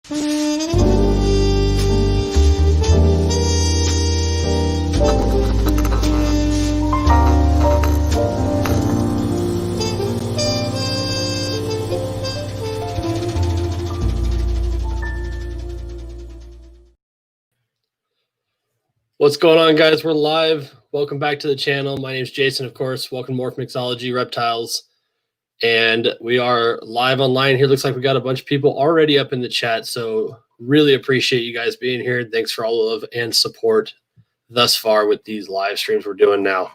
What's going on, guys? We're live. Welcome back to the channel. My name is Jason, of course. Welcome to Morph, Mixology, Reptiles. And we are live online here. Looks like we got a bunch of people already up in the chat. So really appreciate you guys being here. Thanks for all the love and support thus far with these live streams we're doing now.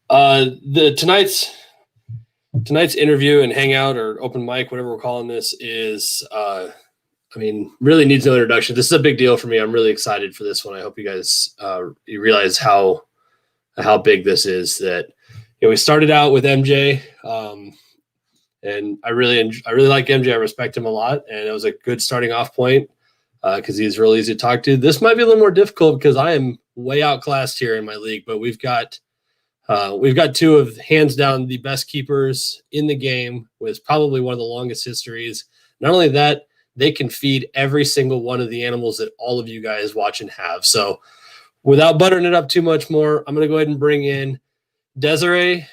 Tonight's interview and hangout or open mic, whatever we're calling this, is really needs no introduction. This is a big deal for me. I'm really excited for this one. I hope you guys you realize how big this is. That we started out with MJ, and I really like MJ. I respect him a lot, and it was a good starting off point because he's really easy to talk to. This might be a little more difficult because I am way outclassed here in my league, but we've got two of hands down the best keepers in the game with probably one of the longest histories. Not only that, they can feed every single one of the animals that all of you guys watching have. So without buttering it up too much more, I'm going to go ahead and bring in Desiree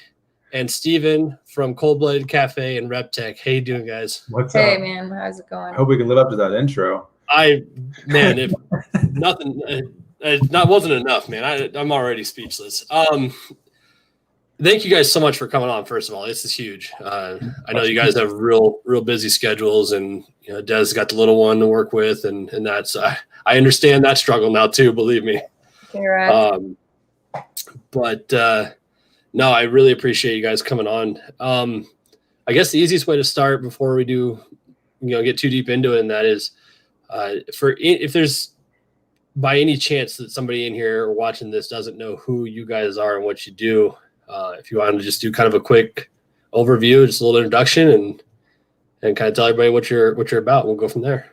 and Steven from Cold Blooded Cafe and Reptech. How you doing, guys? What's up? Hey, man. How's it going? I hope we can live up to that intro. If nothing, that wasn't enough, man. I'm already speechless. Thank you guys so much for coming on. First of all, this is huge. I know you guys have real busy schedules, and Des got the little one to work with, and that's I understand that struggle now too. Believe me. Right. No, I really appreciate you guys coming on. I guess the easiest way to start before we do, get too deep into it, and that is, if there's by any chance that somebody in here or watching this doesn't know who you guys are and what you do. If you wanted to just do kind of a quick overview, just a little introduction, and kind of tell everybody what you're about, we'll go from there.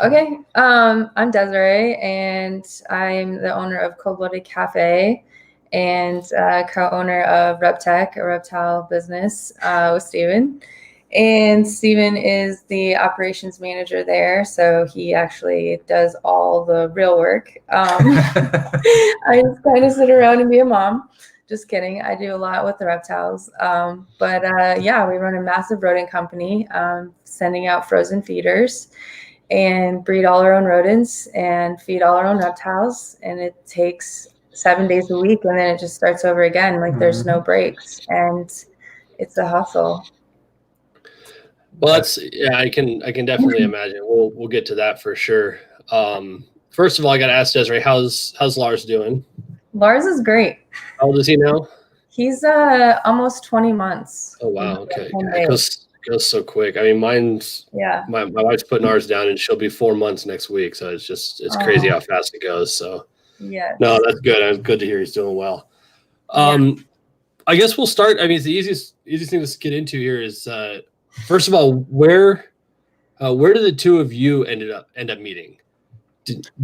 Okay. I'm Desiree, and I'm the owner of Cold Blooded Cafe and co-owner of Reptech, a reptile business with Steven. And Steven is the operations manager there, so he actually does all the real work. I just kind of sit around and be a mom. Just kidding. I do a lot with the reptiles. Yeah, we run a massive rodent company, sending out frozen feeders and breed all our own rodents and feed all our own reptiles. And it takes 7 days a week, and then it just starts over again. Like there's no breaks, and it's a hustle. Well, I can definitely imagine. We'll get to that for sure. First of all, I got to ask Desiree, how's Lars doing? Lars is great. How old is he now? He's almost 20 months. Oh wow, okay. It goes so quick. I mean, mine's my wife's putting ours down, and she'll be 4 months next week. So it's crazy how fast it goes. So yeah, no, that's good. It's good to hear he's doing well. I guess we'll start. I mean, the easiest thing to get into here is first of all, where did the two of you end up meeting?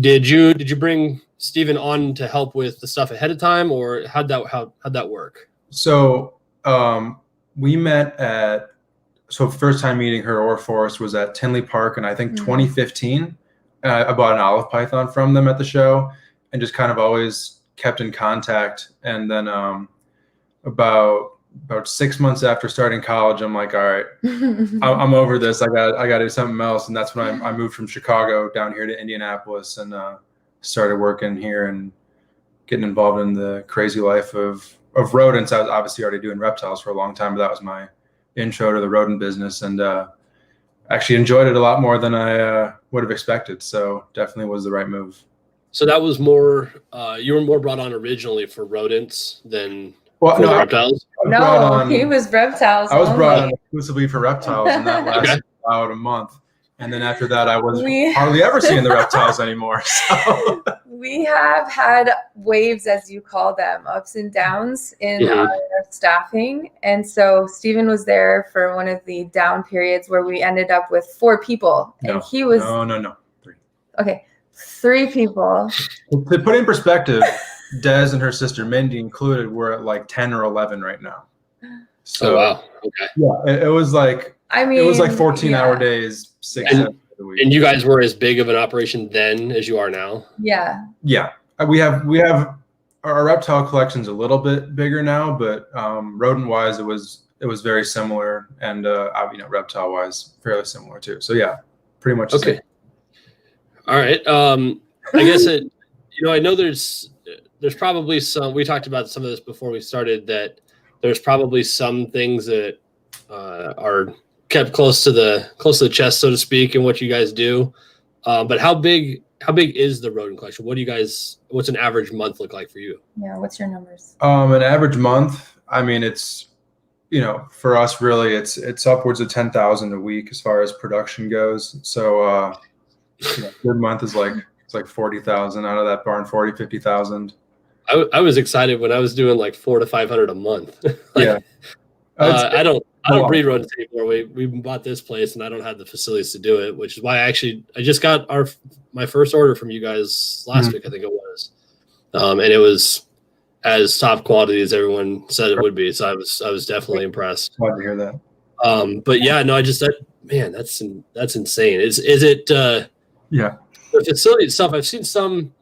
Did you bring Steven on to help with the stuff ahead of time, or how'd that work? So we met first time meeting her or Forrest was at Tinley Park in I think 2015. I bought an olive python from them at the show and just kind of always kept in contact. And then about 6 months after starting college, I'm like, all right, I'm over this. I got to do something else. And that's when I moved from Chicago down here to Indianapolis and started working here and getting involved in the crazy life of rodents. I was obviously already doing reptiles for a long time, but that was my intro to the rodent business, and actually enjoyed it a lot more than I would have expected. So definitely was the right move. So that was more, you were more brought on originally for rodents than reptiles? No, he was reptiles. I was brought on exclusively for reptiles, and that lasted about a month. And then after that, I was hardly ever seeing the reptiles anymore. So. We have had waves, as you call them, ups and downs in our staffing. And so Steven was there for one of the down periods where we ended up with 4 people. And he was... No. 3. Okay, 3 people. To put in perspective, Des and her sister Mindy included, we're at like 10 or 11 right now. So wow. Okay. Yeah, it was like... it was like 14-hour days, 6 7 And you guys were as big of an operation then as you are now? Yeah. Yeah. We have our reptile collection's a little bit bigger now, but rodent wise, it was very similar, and reptile wise, fairly similar too. So yeah, pretty much. Okay. All right. I guess I know there's probably some. We talked about some of this before we started. That there's probably some things that are kept close to the chest, so to speak, in what you guys do. But how big is the rodent collection? What's an average month look like for you? Yeah. What's your numbers? An average month, I mean, it's, for us really, it's upwards of 10,000 a week as far as production goes. So, good month is like 40,000 out of that barn, 50,000. I was excited when I was doing like 400 to 500 a month. Yeah. I don't breed rodents anymore. We bought this place and I don't have the facilities to do it, which is why I just got my first order from you guys last week, I think it was. And it was as top quality as everyone said it would be. So I was definitely impressed. Glad to hear that. But yeah, no, that's insane. Is it yeah. The facility itself? I've seen some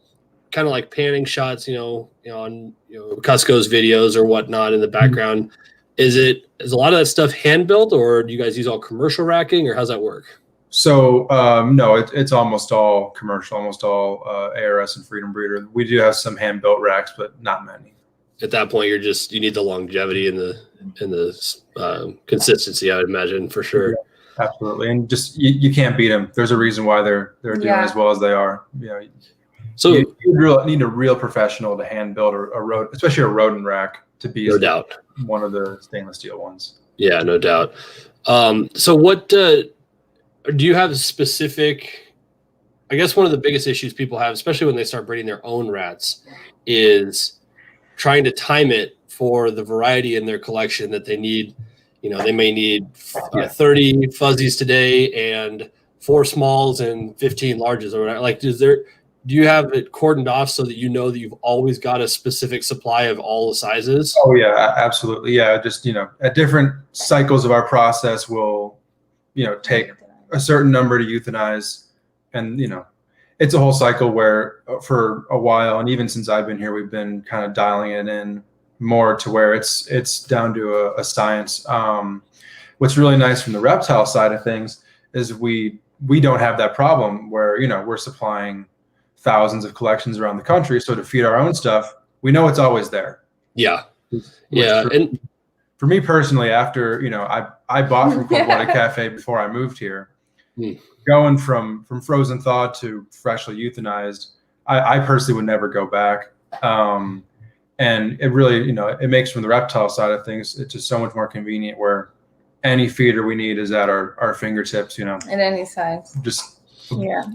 kind of like panning shots, on Cusco's videos or whatnot in the background. Is a lot of that stuff hand built, or do you guys use all commercial racking, or how's that work? So no, it's almost all commercial, almost all ARS and Freedom Breeder. We do have some hand built racks, but not many. At that point, you need the longevity and the consistency, I would imagine, for sure. Yeah, absolutely, and just you can't beat them. There's a reason why they're doing as well as they are. So you need a real professional to hand build especially a rodent rack, to be no doubt one of the stainless steel ones. Yeah, no doubt. So what do you have specific? I guess one of the biggest issues people have, especially when they start breeding their own rats, is trying to time it for the variety in their collection that they need. They may need 30 fuzzies today and 4 smalls and 15 larges or whatever. Like, do you have it cordoned off so that that you've always got a specific supply of all the sizes? Oh yeah, absolutely. Yeah, just at different cycles of our process, we'll take a certain number to euthanize, and it's a whole cycle where for a while, and even since I've been here, we've been kind of dialing it in more to where it's down to a science. What's really nice from the reptile side of things is we don't have that problem where we're supplying thousands of collections around the country. So to feed our own stuff, we know it's always there. Yeah. Yeah. And for me personally, after, I bought from Cold Blooded Cafe before I moved here, going from frozen thawed to freshly euthanized, I personally would never go back. And it really, it makes from the reptile side of things, it's just so much more convenient where any feeder we need is at our fingertips, At any size. Just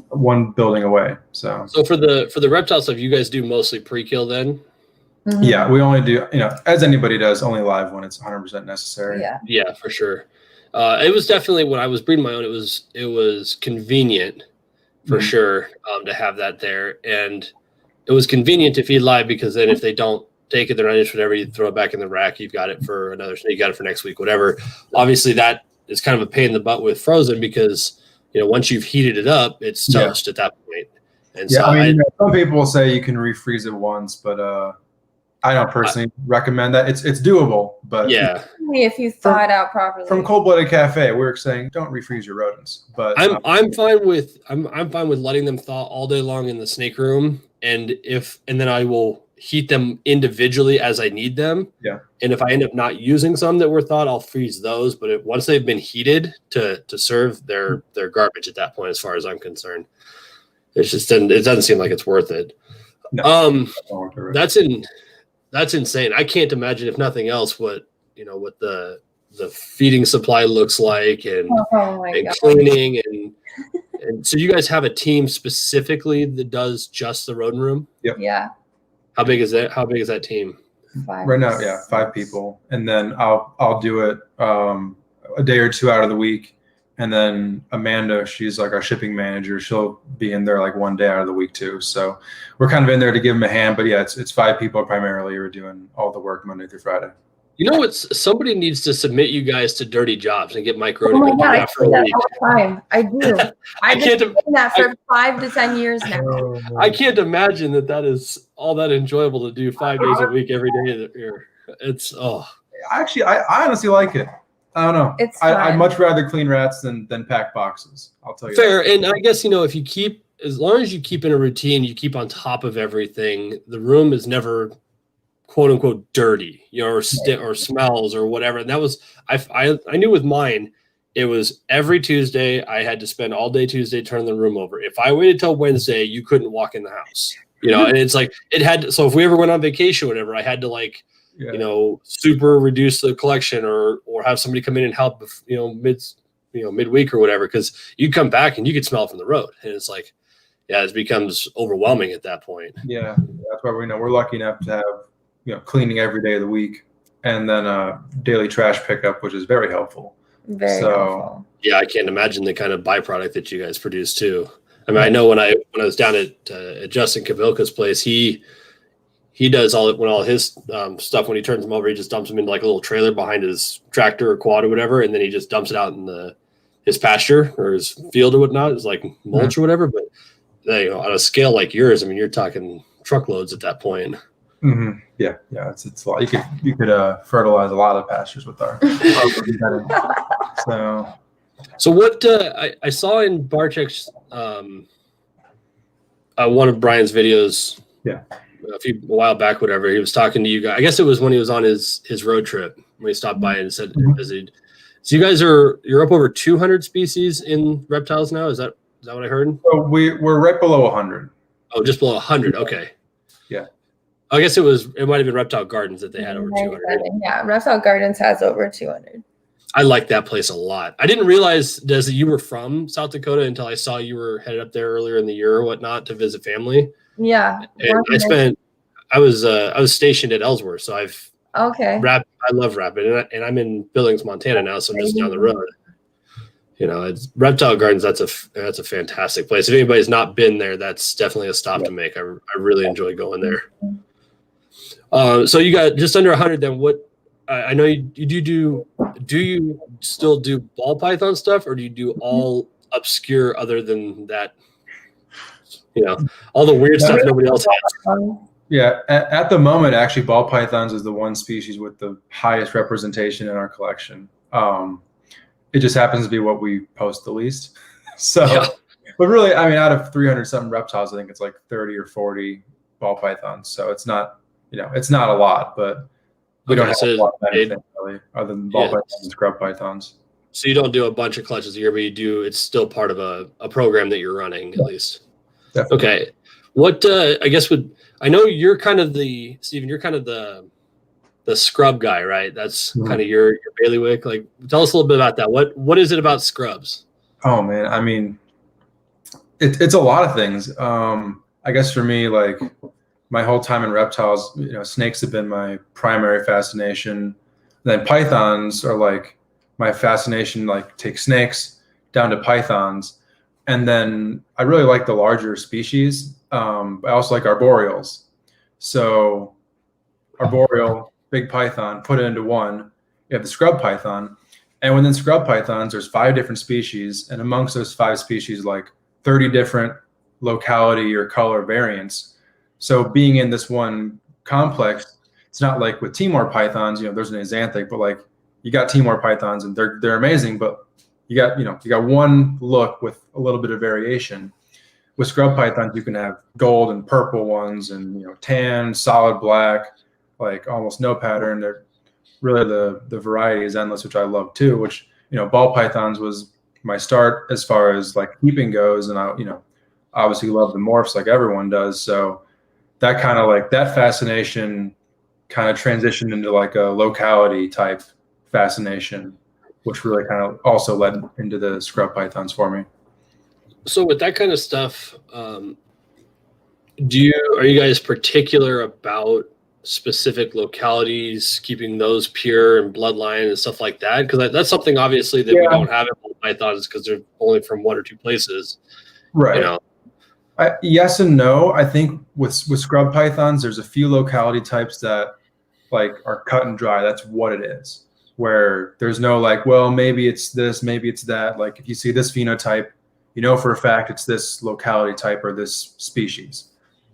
one building away. So for the reptile stuff, you guys do mostly pre-kill then? Mm-hmm. Yeah, we only do, as anybody does, only live when it's 100% necessary. Yeah, for sure. It was definitely, when I was breeding my own, it was convenient for sure to have that there, and it was convenient to feed live because then if they don't take it, they're not interested, whatever, you throw it back in the rack, you've got it for you got it for next week, whatever. Obviously, that is kind of a pain in the butt with frozen because once you've heated it up, it's toast at that point. And so some people will say you can refreeze it once, but I don't personally recommend that. It's doable, but if you thaw it out properly. From Cold Blooded Cafe, we're saying don't refreeze your rodents. But I'm fine with letting them thaw all day long in the snake room, and then I will heat them individually as I need them. Yeah. And if I end up not using some that were thawed, I'll freeze those. But once they've been heated to serve, their garbage at that point, as far as I'm concerned. It doesn't seem like it's worth it. No, that's insane. I can't imagine, if nothing else, what the feeding supply looks like and cleaning and so you guys have a team specifically that does just the rodent room? Yep. Yeah. How big is that team? 5. Right now, 5 people, and then I'll do it a day or 2 out of the week. And then Amanda, she's like our shipping manager. She'll be in there like 1 day out of the week too. So we're kind of in there to give them a hand. But yeah, it's 5 people primarily who are doing all the work Monday through Friday. You know what? Somebody needs to submit you guys to dirty jobs and get Mike Oh Rodent my to do God, I that for do a that week. all the time. I do. I've been can't- doing that for 5 to 10 years now. Oh, I man. can't imagine that is all that enjoyable to do 5 days a week, every day of the year. It's Actually, I honestly like it. I don't know. It's I'd fun. much rather clean rats than pack boxes. I'll tell you. fair. That. And I guess, if you keep, as long as you keep in a routine, you keep on top of everything, the room is never quote unquote dirty, or smells or whatever. And that was, I knew with mine, it was every Tuesday I had to spend all day Tuesday turning the room over. If I waited till Wednesday, you couldn't walk in the house, and it's like it had. So if we ever went on vacation, or whatever, I had to super reduce the collection or have somebody come in and help, midweek or whatever, because you come back and you could smell it from the road. And it's like, yeah, it becomes overwhelming at that point. Yeah. That's why we're lucky enough to have, cleaning every day of the week, and then daily trash pickup, which is very helpful. Very helpful. Yeah, I can't imagine the kind of byproduct that you guys produce too. I mean, I know when I was down at Justin Kavilka's place, he does all his stuff. When he turns them over, he just dumps them into like a little trailer behind his tractor or quad or whatever, and then he just dumps it out in his pasture or his field or whatnot. It's like mulch or whatever. But on a scale like yours, I mean, you're talking truckloads at that point. Mm-hmm. Yeah, it's a lot. You could fertilize a lot of pastures with our So what I saw in Barczyk's one of Brian's videos, a while back, whatever, he was talking to you guys. I guess it was when he was on his road trip when he stopped by and said, visited. So you guys you're up over 200 species in reptiles now. Is that what I heard? So we're right below 100. Oh, just below 100. Okay. Yeah. I guess it might have been Reptile Gardens that they had over 200. Yeah, Reptile Gardens has over 200. I like that place a lot. I didn't realize, Des, that you were from South Dakota until I saw you were headed up there earlier in the year or whatnot to visit family. Yeah. And I was stationed at Ellsworth, so I love Rapid, and I'm in Billings, Montana now, so I'm just down the road. It's Reptile Gardens. That's a fantastic place. If anybody's not been there, that's definitely a stop to make. I really enjoy going there. So you got just under 100. Then what? I know you do. Do you still do ball python stuff, or do you do all obscure other than that? All the weird stuff nobody else has. Yeah, at the moment, actually, ball pythons is the one species with the highest representation in our collection. It just happens to be what we post the least. But really, I mean, out of 300 something reptiles, I think it's like 30 or 40 ball pythons. So it's not, it's not a lot, but we don't have a lot of anything really, other than ball pythons and scrub pythons. So you don't do a bunch of clutches a year, but you do. It's still part of a program that you're running, at least. Definitely. Okay. What I guess I know you're kind of Stephen, you're kind of the scrub guy, right? That's kind of your bailiwick. Like, tell us a little bit about that. What is it about scrubs? Oh man, I mean, it's a lot of things. I guess for me, like my whole time in reptiles, snakes have been my primary fascination. Then pythons are like my fascination. Like take snakes down to pythons, and then I really like the larger species. I also like arboreals. So arboreal, big python, put it into one. You have the scrub python. And within scrub pythons, there's 5 different species. And amongst those 5 species, like 30 different locality or color variants. So being in this one complex, it's not like with Timor pythons, there's an axanthic, but like you got Timor pythons and they're amazing, but you got one look with a little bit of variation. With scrub pythons, you can have gold and purple ones and, tan, solid black, like almost no pattern. They're really the variety is endless, which I love too, which, ball pythons was my start as far as like keeping goes. And I, obviously love the morphs like everyone does. So that kind of like that fascination kind of transitioned into like a locality type fascination, which really kind of also led into the scrub pythons for me. So with that kind of stuff, are you guys particular about specific localities, keeping those pure and bloodline and stuff like that? Because that's something obviously that we don't have in pythons because they're only from 1 or 2 places. Right. Yes and no. I think with scrub pythons, there's a few locality types that like are cut and dry. That's what it is. Where there's no like, well, maybe it's this, maybe it's that. Like if you see this phenotype, you know for a fact it's this locality type or this species.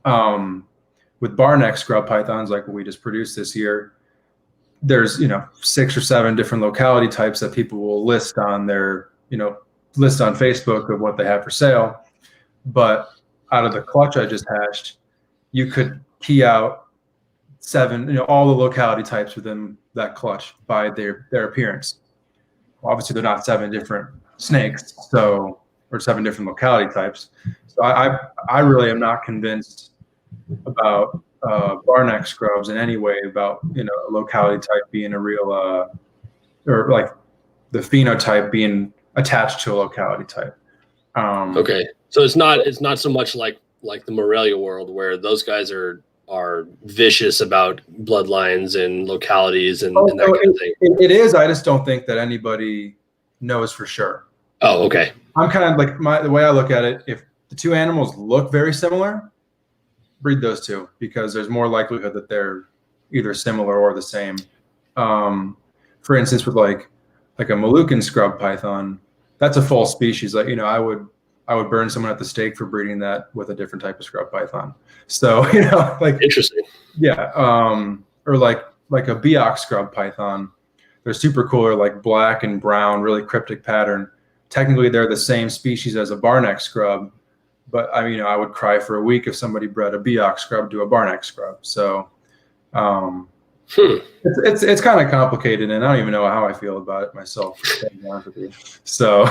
With barneck scrub pythons, like what we just produced this year, there's 6 or 7 different locality types that people will list on their list on Facebook of what they have for sale. But out of the clutch I just hatched, you could key out 7, all the locality types within that clutch by their appearance. Obviously, they're not 7 different snakes, or 7 different locality types. So I really am not convinced about barneck scrubs in any way about a locality type being a real or like the phenotype being attached to a locality type. Okay, so it's not so much like the Morelia world where those guys are vicious about bloodlines and localities and that kind of thing. It is. I just don't think that anybody knows for sure. Oh, okay. I'm kind of like the way I look at it. If the 2 animals look very similar, breed those 2 because there's more likelihood that they're either similar or the same. For instance, with like a Moluccan scrub python, that's a full species. Like I would burn someone at the stake for breeding that with a different type of scrub python. So like interesting. Yeah, or like a Beox scrub python. They're super cool. They're like black and brown, really cryptic pattern. Technically, they're the same species as a barneck scrub, but I would cry for a week if somebody bred a Beox scrub to a barneck scrub. So it's kind of complicated, and I don't even know how I feel about it myself. To be honest with you. So.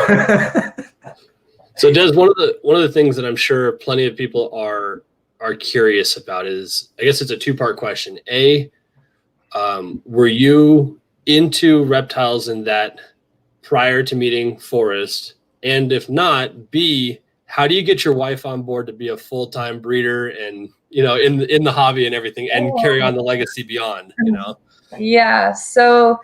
So Des, one of the things that I'm sure plenty of people are curious about is, I guess it's a 2-part question. A, were you into reptiles in that prior to meeting Forrest? And if not, B, how do you get your wife on board to be a full-time breeder and in the hobby and everything and carry on the legacy beyond? Yeah. So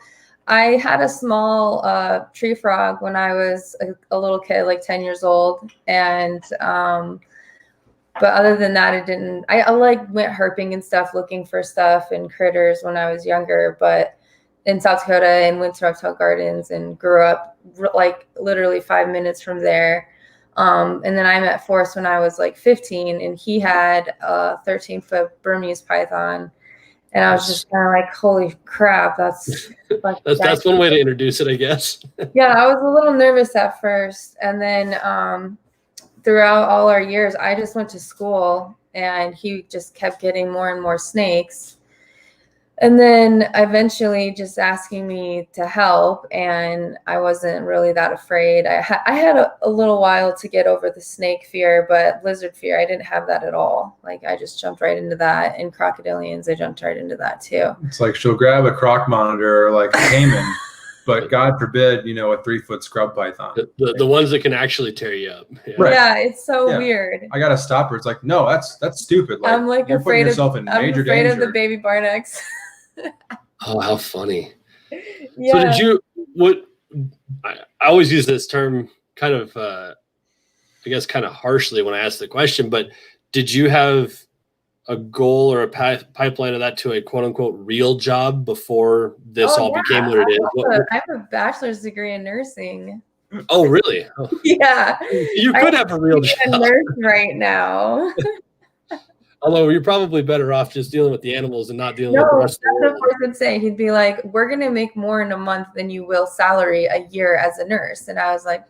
I had a small tree frog when I was a little kid, like 10 years old. And, but other than that, I went herping and stuff, looking for stuff and critters when I was younger, but in South Dakota and went to reptile gardens and grew up like literally 5 minutes from there. And then I met Forrest when I was like 15 and he had a 13-foot Burmese python. And I was just kind of like, holy crap, that's one way to introduce it, I guess. Yeah, I was a little nervous at first. And then throughout all our years, I just went to school and he just kept getting more and more snakes. And then eventually just asking me to help, and I wasn't really that afraid. I had a little while to get over the snake fear, but lizard fear, I didn't have that at all. Like I just jumped right into that. And crocodilians, I jumped right into that too. It's like she'll grab a croc monitor or like a caiman, but God forbid, a 3-foot scrub python. The ones that can actually tear you up. Yeah, right. Yeah, it's so weird. I gotta stop her. It's like, no, that's stupid. Like, I'm like you're putting yourself in major danger. I'm afraid of the baby barnecks. Oh, how funny. Yeah. So I always use this term kind of, I guess kind of harshly when I ask the question, but did you have a goal or a pipeline of that to a quote unquote real job before this became what it is? I have a bachelor's degree in nursing. Oh, really? Oh. Yeah. You could have a real job. I'm a nurse right now. Although you're probably better off just dealing with the animals and not dealing with the rest of the world. That's what Forrest would say. He'd be like, we're going to make more in a month than you will salary a year as a nurse. And I was like,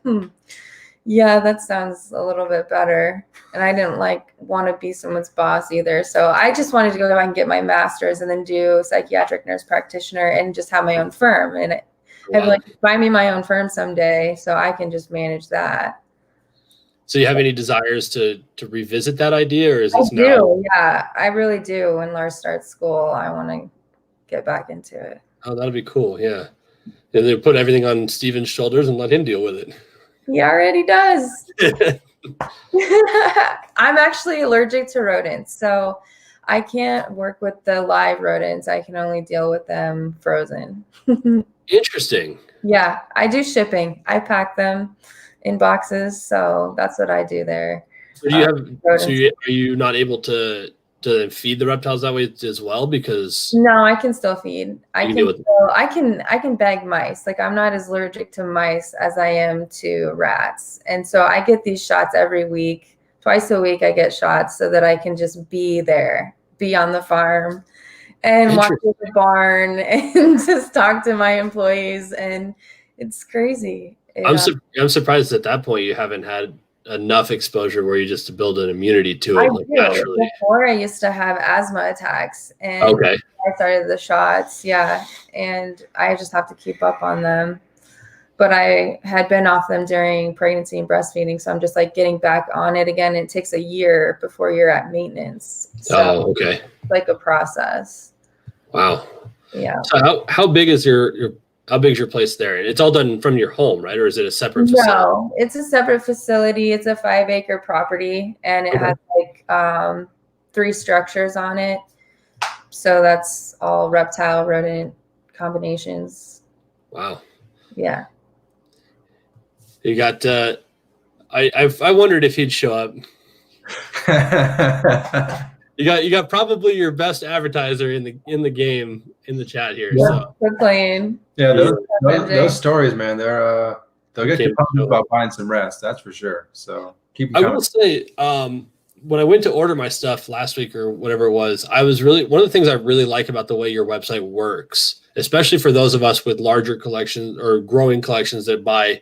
yeah, that sounds a little bit better. And I didn't want to be someone's boss either. So I just wanted to go out and get my master's and then do psychiatric nurse practitioner and just have my own firm. And I'd like, buy me my own firm someday so I can just manage that. So you have any desires to revisit that idea, or is this now? I do, yeah, I really do. When Lars starts school, I want to get back into it. Oh, that'd be cool, yeah. And they put everything on Steven's shoulders and let him deal with it. He already does. I'm actually allergic to rodents, so I can't work with the live rodents. I can only deal with them frozen. Interesting. Yeah, I do shipping. I pack them in boxes, so that's what I do there. So are you not able to to feed the reptiles that way as well? Because No, I can still feed. You can deal with it. I can bag mice. Like I'm not as allergic to mice as I am to rats. And so I get these shots every week. Twice a week I get shots so that I can just be there, be on the farm and walk through the barn and just talk to my employees, and it's crazy. I'm surprised at that point you haven't had enough exposure where you just to build an immunity to it naturally. Before I used to have asthma attacks, and I started the shots, and I just have to keep up on them. But I had been off them during pregnancy and breastfeeding, so I'm just like getting back on it again. It takes a year before you're at maintenance. So it's like a process. Wow. Yeah. So how big is your place there? It's all done from your home, right? Or is it a separate facility? No, it's a separate facility. It's a 5-acre property, and it has like 3 structures on it. So that's all reptile rodent combinations. Wow. Yeah. You got I wondered if he'd show up. You got probably your best advertiser in the game in the chat here. Yeah. So. We're playing. Yeah, those stories, man, they'll get you pumped about buying some rest, that's for sure. So keep them coming. I will say, when I went to order my stuff last week or whatever it was, I was really, one of the things I really like about the way your website works, especially for those of us with larger collections or growing collections that buy,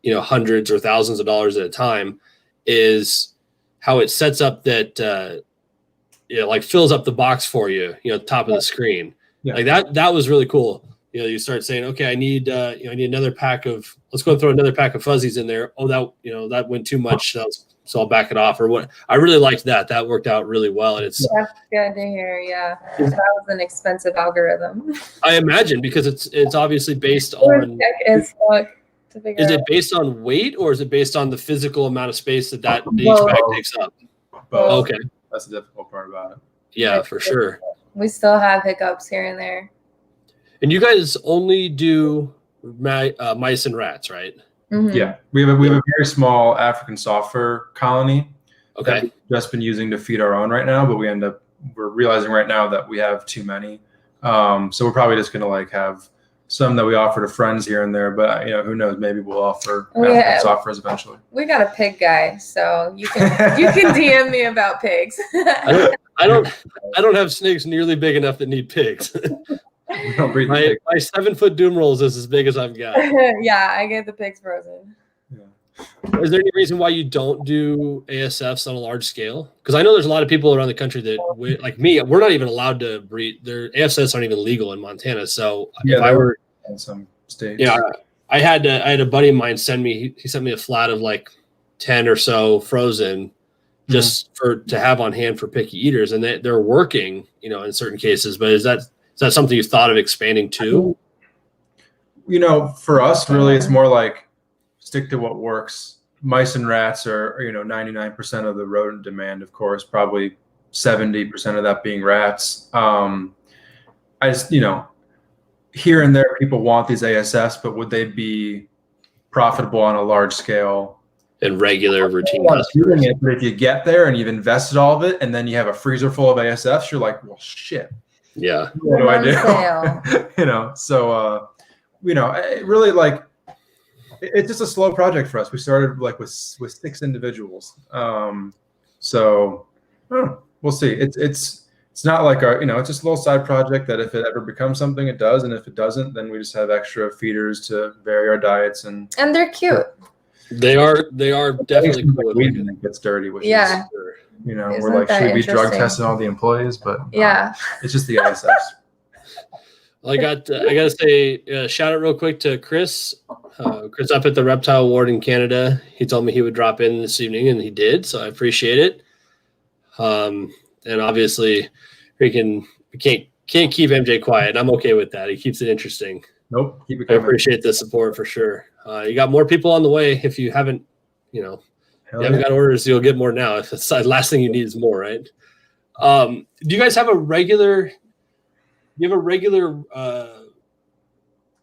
hundreds or thousands of dollars at a time, is how it sets up that, like fills up the box for you, top of the screen. Yeah. Like that was really cool. You start saying, okay, I need another pack of, let's go and throw another pack of fuzzies in there. Oh, that went too much. So I'll back it off or what. I really liked that. That worked out really well. And it's that's good to hear. Yeah. That was an expensive algorithm. I imagine, because it's obviously based on, is it based on weight, or is it based on the physical amount of space that each bag takes up? Both. Okay. That's the difficult part about it. Yeah, for sure. We still have hiccups here and there. And you guys only do mice and rats, right? Mm-hmm. Yeah, we have a very small African soft fur colony that we've just been using to feed our own right now, but we're realizing right now that we have too many. So we're probably just gonna have some that we offer to friends here and there, but who knows? Maybe we'll offer African soft furs eventually. We got a pig guy, so you can DM me about pigs. I don't have snakes nearly big enough that need pigs. We don't breed my 7-foot doom rolls is as big as I've got. Yeah, I get the pigs frozen. Yeah. Is there any reason why you don't do ASFs on a large scale? Because I know there's a lot of people around the country that, like me, we're not even allowed to breed. Their ASFs aren't even legal in Montana. So if I were in some states, I had a buddy of mine send me. He sent me a flat of like 10 or so frozen, just to have on hand for picky eaters, and they're working, in certain cases. But is that something you thought of expanding to? For us, really, it's more like stick to what works. Mice and rats are 99% of the rodent demand, of course, probably 70% of that being rats. I just, here and there, people want these ASFs, but would they be profitable on a large scale? And regular routine customers. But if you get there and you've invested all of it, and then you have a freezer full of ASFs, you're like, well, shit. Yeah. What do I do? So, it really it's just a slow project for us. We started with 6 individuals. So we'll see. It's not like it's just a little side project that if it ever becomes something, it does. And if it doesn't, then we just have extra feeders to vary our diets. And they're cute. They are definitely cool. When it gets dirty, which is, we're like, should we be drug testing all the employees? But it's just the ISFs. Well, I got to say, shout out real quick to Chris. Chris up at the Reptile Award in Canada. He told me he would drop in this evening, and he did. So I appreciate it. And obviously, we can't keep MJ quiet. I'm okay with that. He keeps it interesting. Nope. Keep it coming. I appreciate the support for sure. You got more people on the way. If you haven't, you haven't got orders, you'll get more now. If it's the last thing you need is more, right? Do you guys have a regular?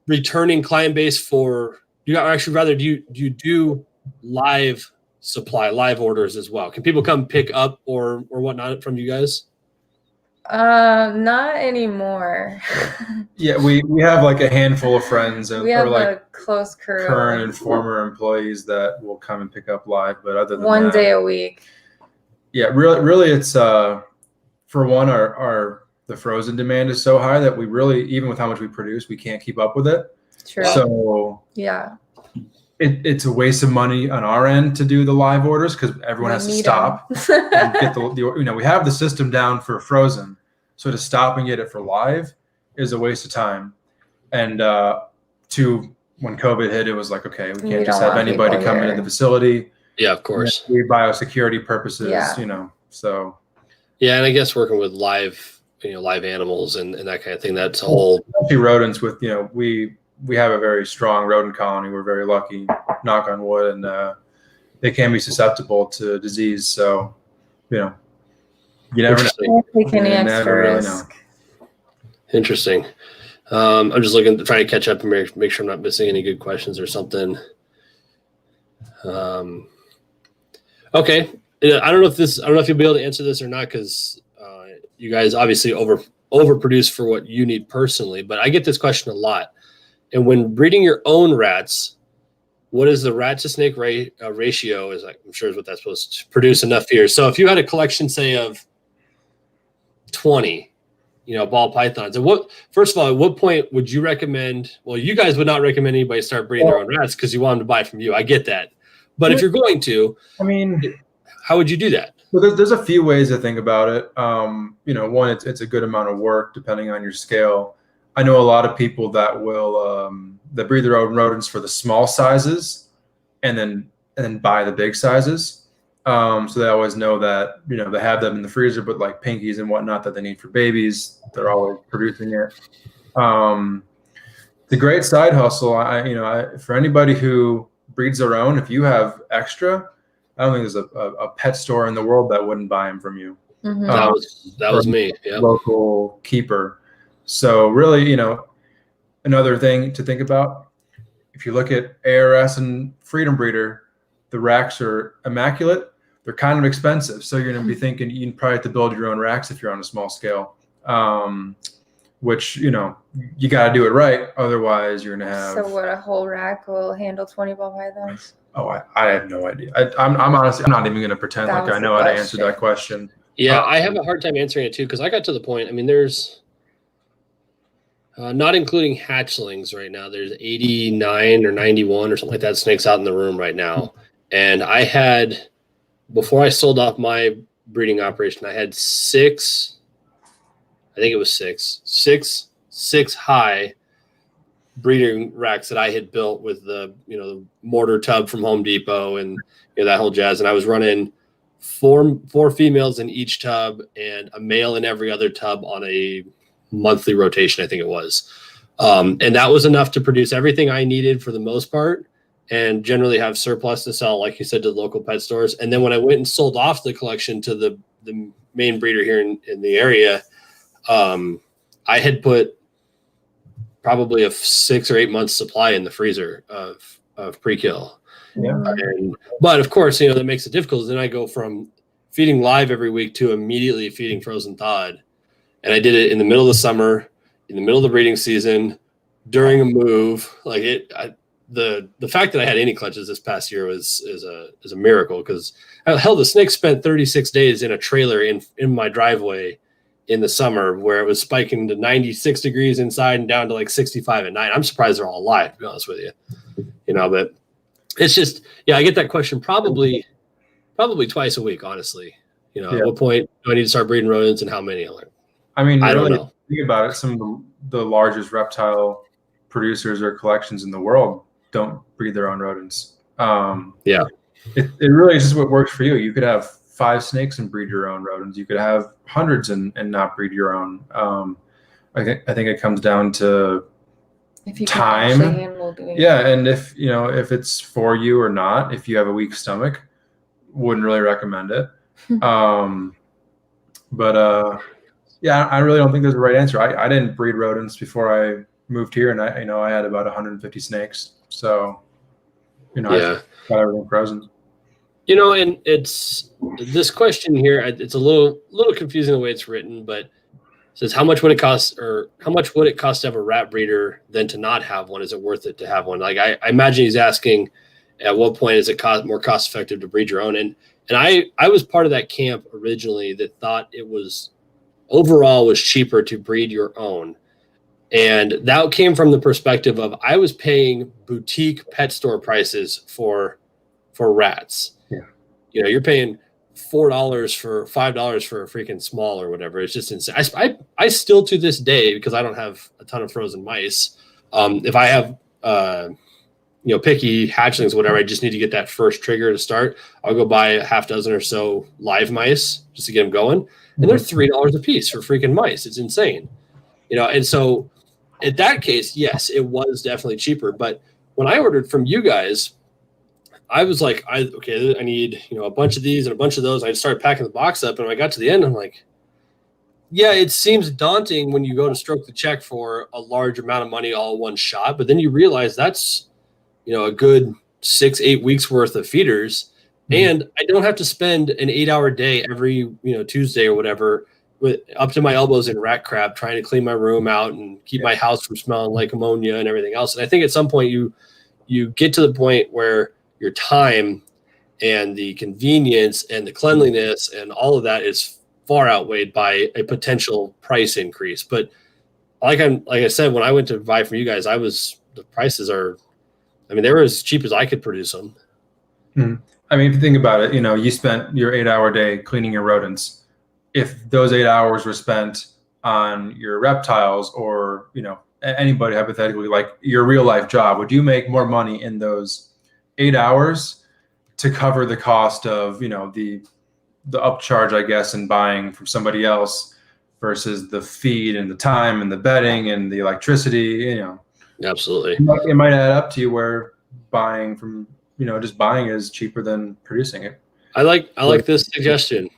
Returning client base for? Do you do live supply, live orders as well? Can people come pick up or whatnot from you guys? Not anymore. Yeah, we have like a handful of friends We have or like a close crew. current and former employees that will come and pick up live, but other than One that, day a week. yeah, really it's for one, our the frozen demand is so high that we really, even with how much we produce, we can't keep up with it. True. So yeah, it's a waste of money on our end to do the live orders because everyone has to stop and get the we have the system down for frozen, so to stop and get it for live is a waste of time. And to when COVID hit, it was like, okay, we can't just have anybody come into the facility. Yeah, of course. We biosecurity purposes, so. Yeah, and I guess working with live animals and that kind of thing, that's a whole. Especially rodents with, we have a very strong rodent colony. We're very lucky, knock on wood, and they can be susceptible to disease. So, you never know. Really know. Interesting. I'm just trying to catch up and make sure I'm not missing any good questions or something. Okay. I don't know if you'll be able to answer this or not, because you guys obviously overproduce for what you need personally, but I get this question a lot. And when breeding your own rats, what is the rat to snake ratio? I'm sure is what that's supposed to produce enough here. So if you had a collection, say, of 20, ball pythons, and first of all, at what point would you recommend? Well, you guys would not recommend anybody start breeding their own rats because you want them to buy from you. I get that, but if you're going to, how would you do that? Well, there's a few ways to think about it. One, it's a good amount of work depending on your scale. I know a lot of people that will that breed their own rodents for the small sizes, and then buy the big sizes. So they always know that they have them in the freezer, but like pinkies and whatnot that they need for babies, they're always producing it. The great side hustle, for anybody who breeds their own, if you have extra, I don't think there's a pet store in the world that wouldn't buy them from you. Mm-hmm. That was me. Yep. Local keeper. So really, another thing to think about, if you look at ARS and Freedom Breeder, the racks are immaculate. They're kind of expensive. So you're going to be thinking you probably have to build your own racks if you're on a small scale, which, you got to do it right. Otherwise, you're going to have. So what, a whole rack will handle 20 ball pythons? Oh, I have no idea. I'm honestly, I'm not even going to pretend like I know how to answer that question. Yeah, I have a hard time answering it too, because I got to the point, there's not including hatchlings right now, there's 89 or 91 or something like that snakes out in the room right now. And I had, before I sold off my breeding operation, I had six high breeding racks that I had built with the mortar tub from Home Depot and that whole jazz. And I was running four females in each tub and a male in every other tub on a monthly rotation, I think it was. And that was enough to produce everything I needed for the most part, and generally have surplus to sell, like you said, to the local pet stores. And then when I went and sold off the collection to the main breeder here in the area, I had put probably a 6 or 8 months supply in the freezer of pre-kill. Yeah. But of course, that makes it difficult. Then I go from feeding live every week to immediately feeding frozen thawed. And I did it in the middle of the summer, in the middle of the breeding season, during a move. Like the fact that I had any clutches this past year is a miracle, because hell, the snake spent 36 days in a trailer in my driveway in the summer, where it was spiking to 96 degrees inside and down to like 65 at night. I'm surprised they're all alive, to be honest with you. But it's just, I get that question probably twice a week, honestly. At what point do I need to start breeding rodents and how many? I don't know. Think about it. Some of the largest reptile producers or collections in the world don't breed their own rodents. It really is just what works for you. You could have 5 snakes and breed your own rodents. You could have hundreds and not breed your own. I think it comes down to if you time. And if it's for you or not. If you have a weak stomach, wouldn't really recommend it. I really don't think there's a right answer. I didn't breed rodents before I moved here, and I had about 150 snakes. So, I got everything frozen. And it's this question here. It's a little confusing the way it's written, but it says how much would it cost to have a rat breeder than to not have one? Is it worth it to have one? Like I imagine he's asking, at what point is it more cost effective to breed your own? And I was part of that camp originally that thought it was overall was cheaper to breed your own. And that came from the perspective of I was paying boutique pet store prices for rats. Yeah. You're paying $4 for $5 for a freaking small or whatever. It's just insane. I still to this day, because I don't have a ton of frozen mice. If I have picky hatchlings, whatever, I just need to get that first trigger to start. I'll go buy a half dozen or so live mice just to get them going, and they're $3 a piece for freaking mice. It's insane, And so, in that case, yes, it was definitely cheaper. But when I ordered from you guys, I was like, I need, a bunch of these and a bunch of those. I started packing the box up, and when I got to the end, I'm like, yeah, it seems daunting when you go to stroke the check for a large amount of money all in one shot. But then you realize that's, a good 6-8 weeks worth of feeders. And I don't have to spend an 8-hour day every, Tuesday or whatever with up to my elbows in rat crap, trying to clean my room out and keep my house from smelling like ammonia and everything else. And I think at some point you get to the point where your time and the convenience and the cleanliness and all of that is far outweighed by a potential price increase. But like I said, when I went to buy from you guys, the prices are, they were as cheap as I could produce them. If you think about it, you spent your 8-hour day cleaning your rodents. If those 8 hours were spent on your reptiles or, anybody hypothetically, like your real life job, would you make more money in those 8 hours to cover the cost of, the upcharge, I guess, and buying from somebody else versus the feed and the time and the bedding and the electricity, Absolutely. It might add up to you where buying from, just buying is cheaper than producing it. I like this suggestion.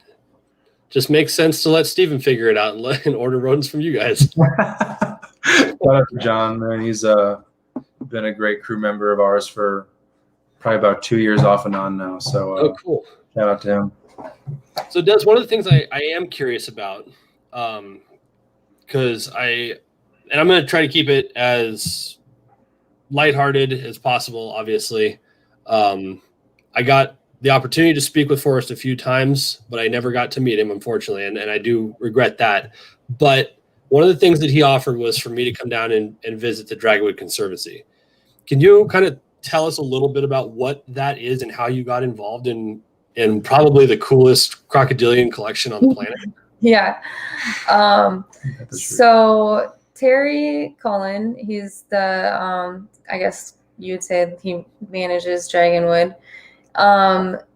Just makes sense to let Steven figure it out and order rodents from you guys. Shout out to John, man. He's been a great crew member of ours for probably about 2 years off and on now. So cool. Shout out to him. So Des, one of the things I am curious about, because I'm going to try to keep it as lighthearted as possible, obviously. I got the opportunity to speak with Forrest a few times, but I never got to meet him, unfortunately, and I do regret that. But one of the things that he offered was for me to come down and visit the Dragonwood Conservancy. Can you kind of tell us a little bit about what that is and how you got involved in probably the coolest crocodilian collection on the planet? Yeah. So Terry Cullen, he's the, I guess you'd say he manages Dragonwood.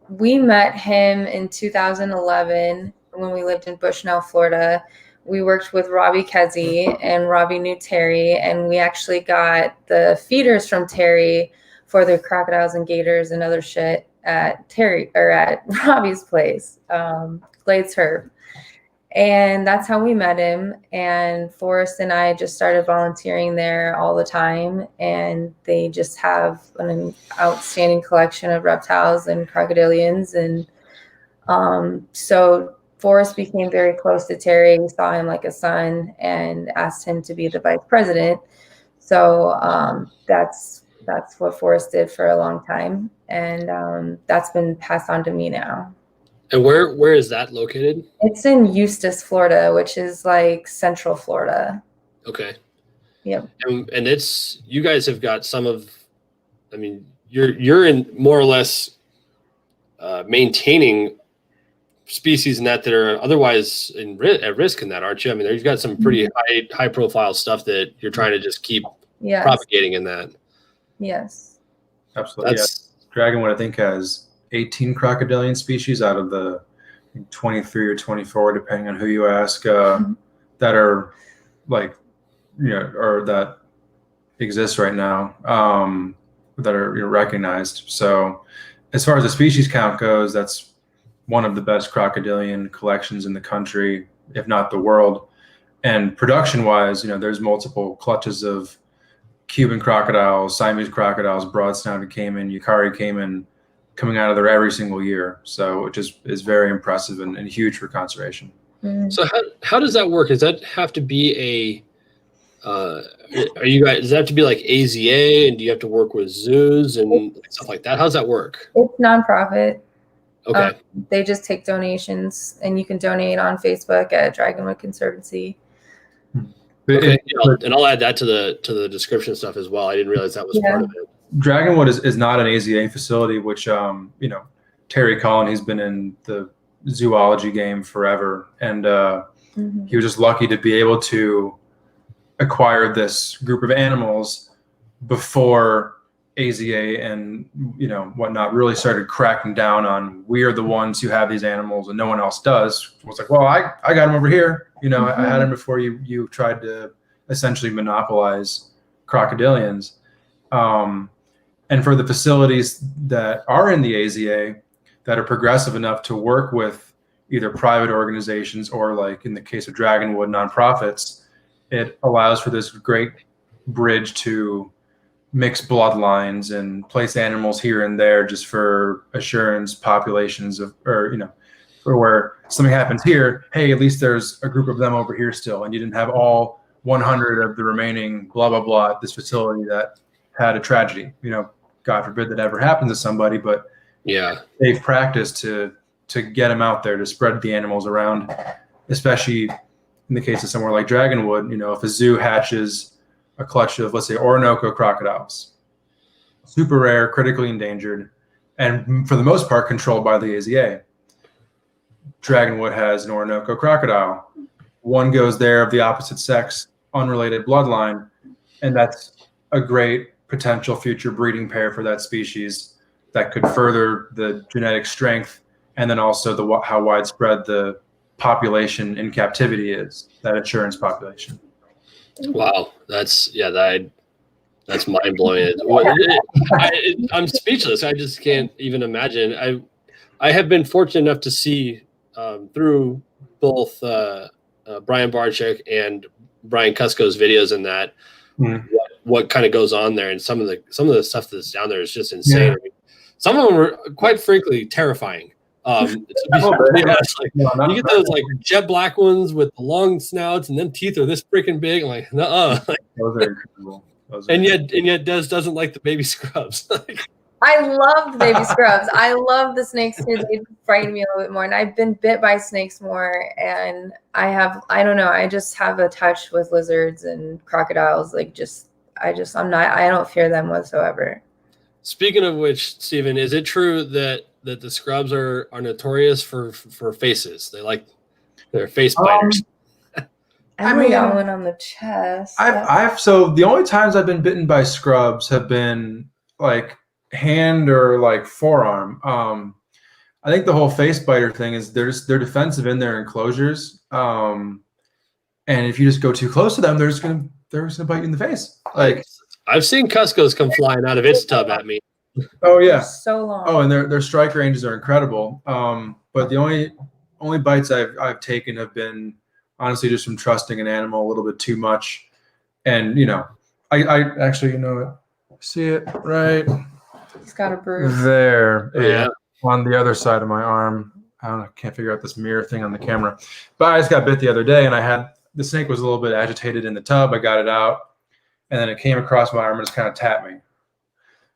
We met him in 2011 when we lived in Bushnell, Florida. We worked with Robbie Kedzie, and Robbie knew Terry, and we actually got the feeders from Terry for the crocodiles and gators and other shit at Robbie's place, Glades Herb. And that's how we met him. And Forrest and I just started volunteering there all the time. And they just have an outstanding collection of reptiles and crocodilians. And so Forrest became very close to Terry. We saw him like a son and asked him to be the vice president. So that's what Forrest did for a long time. And that's been passed on to me now. And where is that located? It's in Eustis, Florida, which is like central Florida. Okay. Yep. And it's, you guys have got some of, you're in more or less maintaining species in that are otherwise at risk in that, aren't you? You've got some pretty high profile stuff that you're trying to just keep propagating in that. Yes. Absolutely. Dragonwood, I think, has 18 crocodilian species out of the 23 or 24, depending on who you ask, that are or that exist right now, that are recognized. So as far as the species count goes, that's one of the best crocodilian collections in the country, if not the world. And production wise, there's multiple clutches of Cuban crocodiles, Siamese crocodiles, broad-snouted caiman, Yukari caiman, coming out of there every single year. So which is very impressive and huge for conservation. So how does that work? Does that have to be are you guys, does that have to be like AZA, and do you have to work with zoos and stuff like that? How's that work? It's nonprofit. Okay. They just take donations, and you can donate on Facebook at Dragonwood Conservancy. Okay. And I'll add that to the description stuff as well. I didn't realize that was part of it. Dragonwood is not an AZA facility, which Terry Collin, he's been in the zoology game forever, and he was just lucky to be able to acquire this group of animals before AZA and whatnot really started cracking down on, we are the ones who have these animals and no one else does. It was like, well, I got them over here. I had them before you tried to essentially monopolize crocodilians. And for the facilities that are in the AZA that are progressive enough to work with either private organizations or, like in the case of Dragonwood, nonprofits, it allows for this great bridge to mix bloodlines and place animals here and there just for assurance populations or where something happens here, hey, at least there's a group of them over here still, and you didn't have all 100 of the remaining blah blah blah at this facility that had a tragedy. God forbid that ever happens to somebody, but they've practiced to get them out there, to spread the animals around, especially in the case of somewhere like Dragonwood. If a zoo hatches a clutch of, let's say, Orinoco crocodiles, super rare, critically endangered, and for the most part controlled by the AZA. Dragonwood has an Orinoco crocodile. One goes there of the opposite sex, unrelated bloodline, and that's a great potential future breeding pair for that species that could further the genetic strength, and then also how widespread the population in captivity is, that insurance population. Wow, that's mind blowing. I'm speechless. I just can't even imagine. I have been fortunate enough to see through both Brian Barczyk and Brian Cusco's videos in that what kind of goes on there, and some of the stuff that's down there is just insane. Yeah. I mean, some of them are quite frankly terrifying. You get those like jet black ones with the long snouts, and them teeth are this freaking big. I'm like, nuh-uh. Those are incredible. And yet Des doesn't like the baby scrubs. I love the baby scrubs. I love the snakes too. They frighten me a little bit more. And I've been bit by snakes more. And I don't know. I just have a touch with lizards and crocodiles. I don't fear them whatsoever. Speaking of which, Stephen, is it true that the scrubs are notorious for faces? They're face biters. I only got one on the chest. So the only times I've been bitten by scrubs have been like hand or like forearm. I think the whole face biter thing is they're defensive in their enclosures. And if you just go too close to them, they're just gonna bite you in the face. Like, I've seen Cusco's come flying out of its tub at me. Oh yeah, so long. Oh, and their strike ranges are incredible. But the only bites I've taken have been honestly just from trusting an animal a little bit too much. And I actually see it right. He's got a bruise there. Yeah, on the other side of my arm. I don't know. Can't figure out this mirror thing on the camera. But I just got bit the other day, and the snake was a little bit agitated in the tub. I got it out, and then it came across my arm and just kind of tapped me. And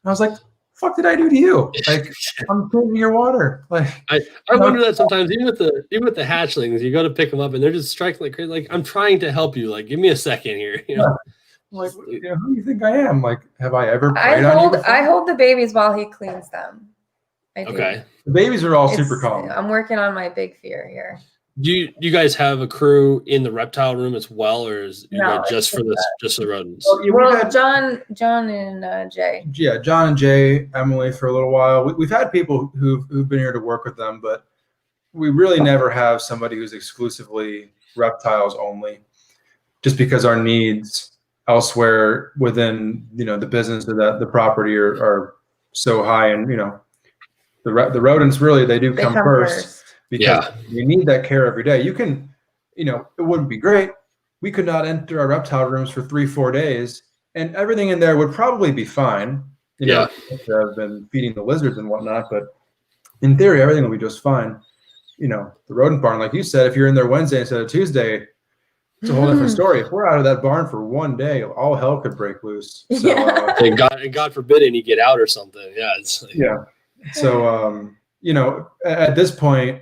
I was like, fuck did I do to you? Like, I'm drinking your water. Like, I wonder that sometimes, even with the hatchlings, you go to pick them up and they're just striking like crazy. Like, I'm trying to help you. Like, give me a second here. Yeah. Like, who do you think I am? Like, have I ever preyed on you before? I hold the babies while he cleans them. I do. Okay. The babies are all super calm. I'm working on my big fear here. Do you guys have a crew in the reptile room as well, or is just for the rodents? Well, John and Jay. Yeah, John and Jay, Emily for a little while. We've had people who've been here to work with them, but we really never have somebody who's exclusively reptiles only, just because our needs elsewhere within the business of the property are so high, and the rodents really they come first. Because you need that care every day. You can, it wouldn't be great. We could not enter our reptile rooms for 3-4 days, and everything in there would probably be fine. you know, I've been feeding the lizards and whatnot, but in theory, everything will be just fine. You know, the rodent barn, like you said, if you're in there Wednesday instead of Tuesday, it's a whole different story. If we're out of that barn for one day, all hell could break loose. So, and God forbid any get out or something. Yeah. It's like, yeah. So, you know, at this point,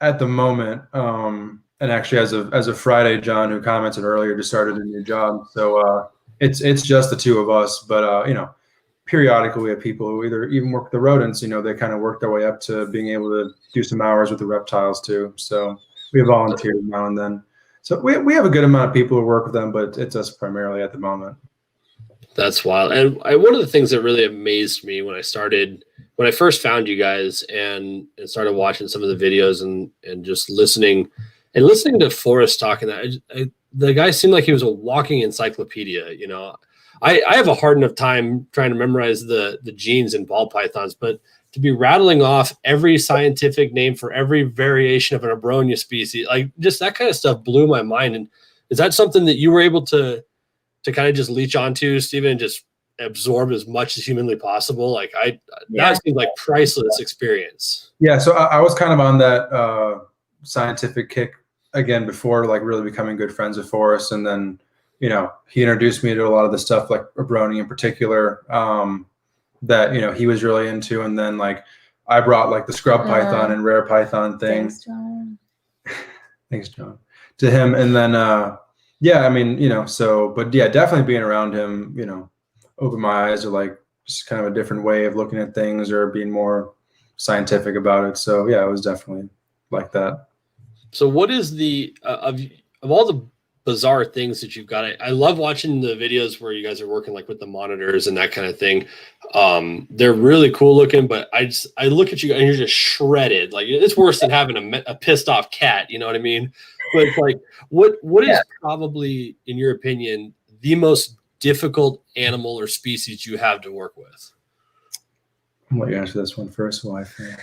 at the moment, and actually as of Friday, John, who commented earlier, just started a new job. So it's just the two of us. But you know, periodically we have people who even work with the rodents. You know, they kind of work their way up to being able to do some hours with the reptiles too. So we have volunteers now and then. So we have a good amount of people who work with them, but it's us primarily at the moment. That's wild. And one of the things that really amazed me when I first found you guys and started watching some of the videos and just listening to Forrest talking, that the guy seemed like he was a walking encyclopedia. You know, I have a hard enough time trying to memorize the genes in ball pythons, but to be rattling off every scientific name for every variation of an Abronia species, like just that kind of stuff blew my mind. And is that something that you were able to kind of just leech onto, Stephen, and just absorb as much as humanly possible? Like that seemed like priceless experience. Yeah. So I was kind of on that scientific kick again before, like really becoming good friends with Forrest. And then, you know, he introduced me to a lot of the stuff like Abronia in particular, that, you know, he was really into. And then like I brought like the scrub python and rare python thing. Thanks, John. Thanks, John. To him. And then, yeah, I mean, you know, so, but yeah, definitely being around him, you know, opened my eyes to like just kind of a different way of looking at things or being more scientific about it. So yeah, it was definitely like that. So what is the, of all the bizarre things that you've got, I love watching the videos where you guys are working like with the monitors and that kind of thing. They're really cool looking, but I look at you and you're just shredded. Like it's worse than having a pissed off cat. You know what I mean? But it's like, what is probably, in your opinion, the most difficult animal or species you have to work with? I'm going to answer this one first. Well, I think.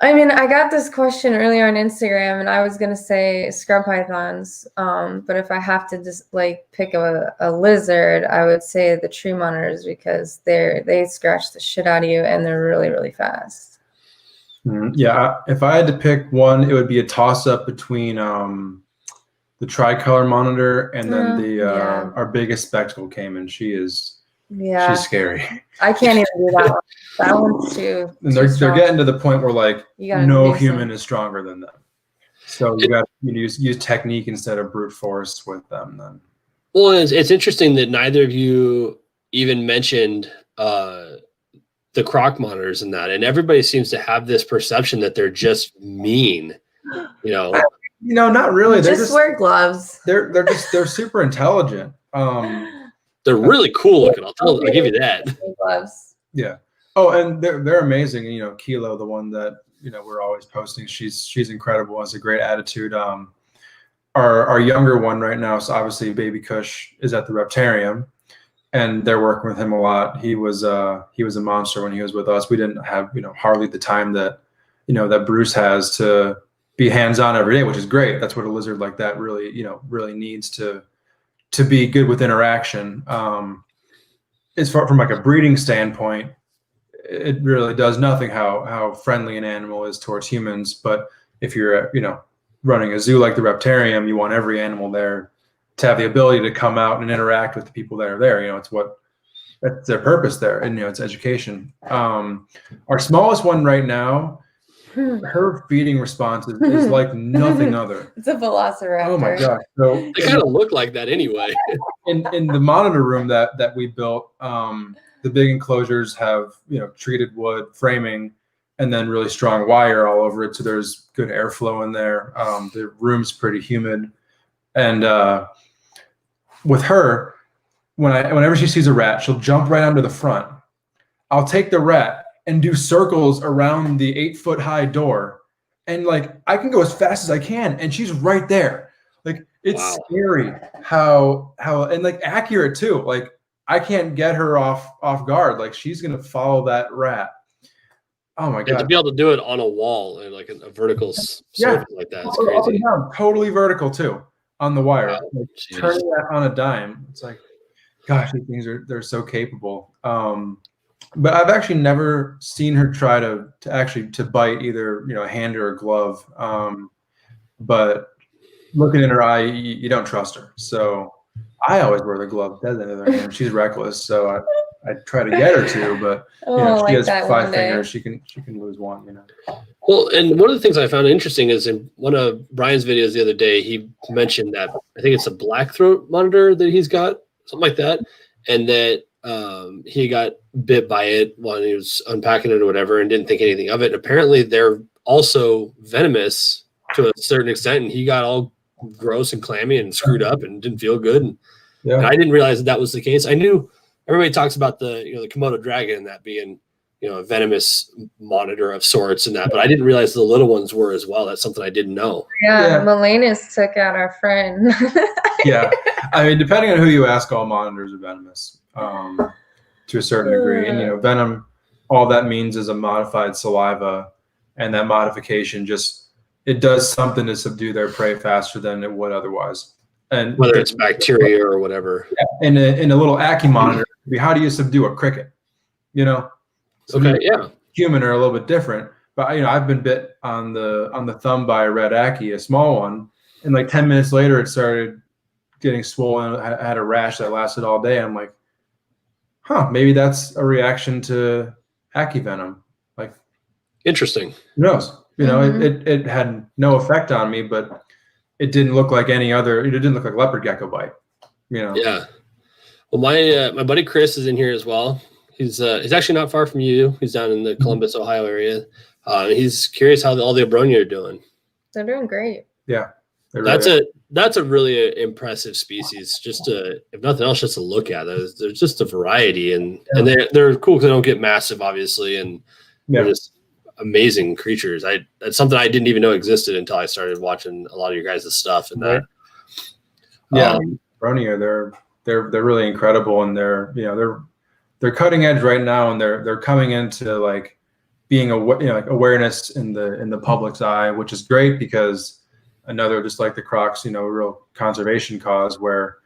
I mean, I got this question earlier on Instagram, and I was gonna say scrub pythons. But if I have to just like pick a lizard, I would say the tree monitors, because they scratch the shit out of you and they're really, really fast. Yeah, if I had to pick one, it would be a toss up between the tricolor monitor and then our biggest spectacle caiman. She's scary. I can't even do that one. That one's too. And they're getting to the point where like no human is stronger than them. So you got to use technique instead of brute force with them. Then. Well, it's interesting that neither of you even mentioned the croc monitors and that, and everybody seems to have this perception that they're just mean. You know, not really. They just wear gloves. They're super intelligent. They're really cool looking. I'll give you that. Gloves. Yeah. Oh, and they're amazing. You know, Kilo, the one that we're always posting. She's incredible. Has a great attitude. Our younger one right now, so obviously Baby Kush is at the Reptarium, and they're working with him a lot. He was a monster when he was with us. We didn't have hardly the time that that Bruce has to be hands-on every day, which is great. That's what a lizard like that really needs to be good with interaction. As far from like a breeding standpoint, it really does nothing how friendly an animal is towards humans. But if you're running a zoo like the Reptarium, you want every animal there to have the ability to come out and interact with the people that are there. That's their purpose there, and it's education. Our smallest one right now, her feeding response is like nothing other. It's a velociraptor. Oh my gosh! So they kind of look like that anyway. In the monitor room that we built, the big enclosures have treated wood framing and then really strong wire all over it, so there's good airflow in there. The room's pretty humid, and with her, whenever she sees a rat, she'll jump right onto the front. I'll take the rat and do circles around the 8-foot-high door, and like I can go as fast as I can, and she's right there. Like it's scary how and like accurate too. Like I can't get her off guard. Like she's gonna follow that rat. Oh my god! And to be able to do it on a wall and like a vertical surface like that, it's crazy. Up and down, totally vertical too on the wire. Like, turning that on a dime. It's like, gosh, these things they're so capable. but I've actually never seen her try to actually bite either, a hand or a glove. But looking in her eye, you don't trust her. So I always wear the glove. On the other hand, she's reckless, so I try to get her to, but she has 5 fingers. She can lose one. Well, and one of the things I found interesting is in one of Brian's videos the other day, he mentioned that I think it's a black throat monitor that he's got, something like that, and that he got bit by it when he was unpacking it or whatever and didn't think anything of it. And apparently they're also venomous to a certain extent, and he got all gross and clammy and screwed up and didn't feel good. And I didn't realize that was the case. I knew everybody talks about the the Komodo dragon and that being a venomous monitor of sorts and that, but I didn't realize the little ones were as well. That's something I didn't know. Malenus took out our friend. I mean, depending on who you ask, all monitors are venomous to a certain degree. And venom, all that means is a modified saliva, and that modification it does something to subdue their prey faster than it would otherwise. And whether it's bacteria or whatever. In a little Ackie monitor, how do you subdue a cricket? Human are a little bit different, but I've been bit on the thumb by a red Ackie, a small one, and like 10 minutes later it started getting swollen. I had a rash that lasted all day. I'm like, maybe that's a reaction to Ackie venom. Like, interesting. Who knows? It had no effect on me, but it didn't look like any other. It didn't look like leopard gecko bite. Yeah. Well, my buddy Chris is in here as well. He's actually not far from you. He's down in the Columbus, Ohio area. He's curious how all the Abronia are doing. They're doing great. Yeah. That's a really impressive species. Just if nothing else, just to look at. There's just a variety, and they're cool because they don't get massive, obviously, and they're just amazing creatures. That's something I didn't even know existed until I started watching a lot of your guys' stuff and that. Abronia, they're really incredible, and they're cutting edge right now, and they're coming into like being awareness in the public's eye, which is great because another, just like the crocs, real conservation cause, where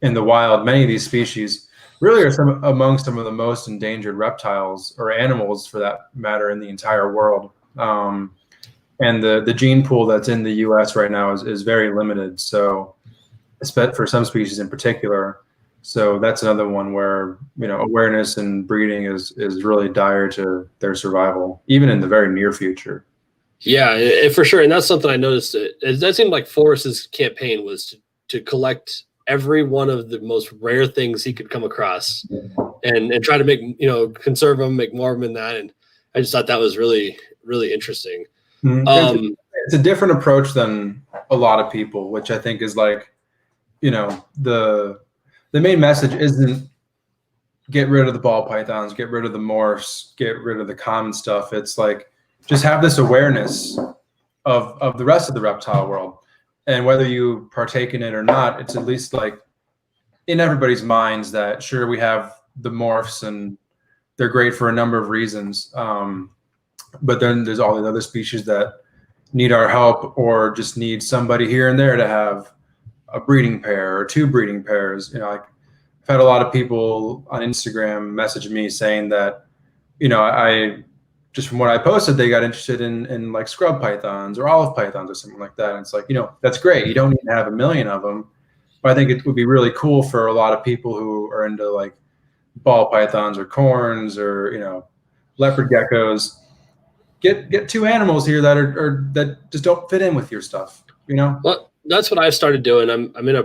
in the wild many of these species really are among some of the most endangered reptiles or animals for that matter in the entire world. And the gene pool that's in the US right now is very limited, so for some species in particular. So that's another one where awareness and breeding is really dire to their survival, even in the very near future. Yeah, for sure. And that's something I noticed. That seemed like Forrest's campaign was to collect every one of the most rare things he could come across and try to make, conserve them, make more of them in that. And I just thought that was really, really interesting. It's a different approach than a lot of people, which I think is like, the main message isn't get rid of the ball pythons, get rid of the morphs, get rid of the common stuff. It's like, just have this awareness of the rest of the reptile world. And whether you partake in it or not, it's at least like in everybody's minds that sure, we have the morphs and they're great for a number of reasons. But then there's all the other species that need our help or just need somebody here and there to have a breeding pair or 2 breeding pairs. I've had a lot of people on Instagram message me saying that, I just from what I posted, they got interested in like scrub pythons or olive pythons or something like that. And it's like, that's great. You don't need to have 1 million of them. But I think it would be really cool for a lot of people who are into like ball pythons or corns or, leopard geckos. Get 2 animals here that are that just don't fit in with your stuff, Well, that's what I've started doing. I'm in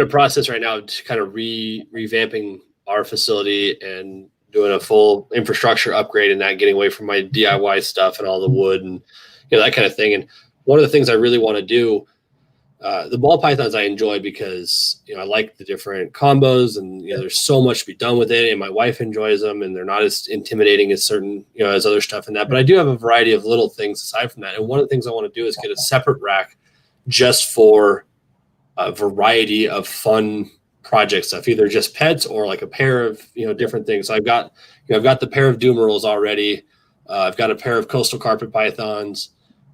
a process right now to kind of revamping our facility and doing a full infrastructure upgrade and that, getting away from my DIY stuff and all the wood and that kind of thing. And one of the things I really want to do, the ball pythons I enjoy because I like the different combos and there's so much to be done with it, and my wife enjoys them, and they're not as intimidating as certain as other stuff in that. But I do have a variety of little things aside from that, and one of the things I want to do is get a separate rack just for a variety of fun project stuff, either just pets or like a pair of different things. So I've got the pair of Doomerals already. I've got a pair of coastal carpet pythons.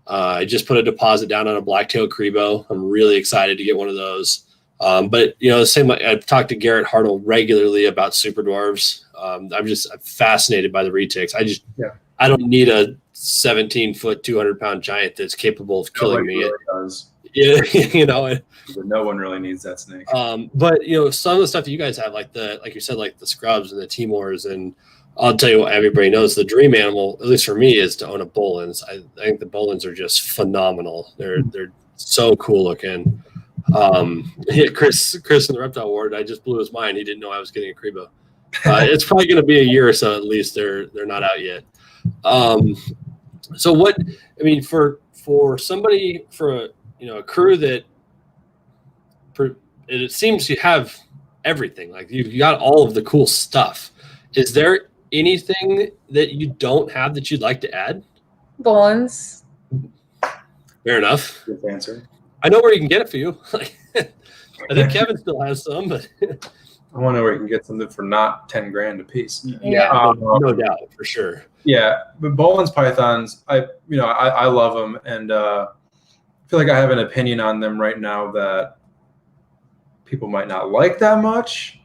I just put a deposit down on a black-tailed crebo. I'm really excited to get one of those. But the same. I've talked to Garrett Hartle regularly about super dwarves. I'm fascinated by the retics. I don't need a 17-foot, 200-pound giant that's capable of killing me. Really does. Yeah, But no one really needs that snake. But some of the stuff that you guys have, like you said, like the scrubs and the Timors, and I'll tell you what everybody knows, the dream animal, at least for me, is to own a Bolins. I think the Bolins are just phenomenal. They're so cool looking. Chris in the reptile ward, I just blew his mind. He didn't know I was getting a Crebo. It's probably going to be a year or so at least. They're not out yet. So what I mean for somebody, for a crew that it seems you have everything, like you got all of the cool stuff. Is there anything that you don't have that you'd like to add? Bolins. Fair enough. Good answer. I know where you can get it for you. I think Kevin still has some, but I want to know where you can get something for not 10 grand a piece. Yeah. No doubt, for sure. Yeah, but Bolin's pythons, I love them, and I feel like I have an opinion on them right now that people might not like that much,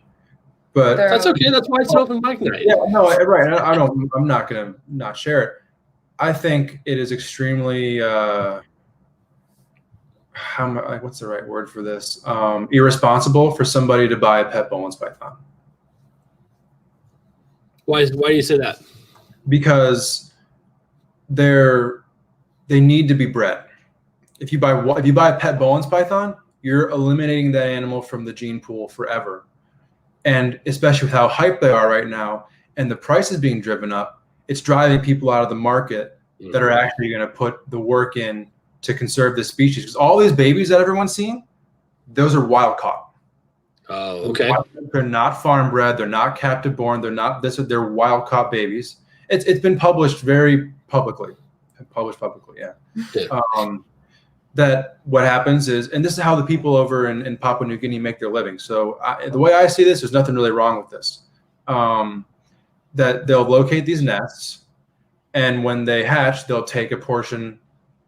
but that's okay. That's why it's an open mic night. Yeah, no, right. I'm not gonna not share it. I think it is extremely what's the right word for this? Irresponsible for somebody to buy a pet Bolin's python. Why do you say that? Because they need to be bred. If you buy a pet Bolin's python, you're eliminating that animal from the gene pool forever. And especially with how hyped they are right now and the prices being driven up, it's driving people out of the market that are actually going to put the work in to conserve this species. Because all these babies that everyone's seeing, those are wild caught. Oh, okay. They're not farm bred. They're not captive born. They're not this. They're wild caught babies. It's been published very publicly. Yeah. That what happens is, and this is how the people over in Papua New Guinea make their living. So the way I see this, there's nothing really wrong with this. That they'll locate these nests, and when they hatch, they'll take a portion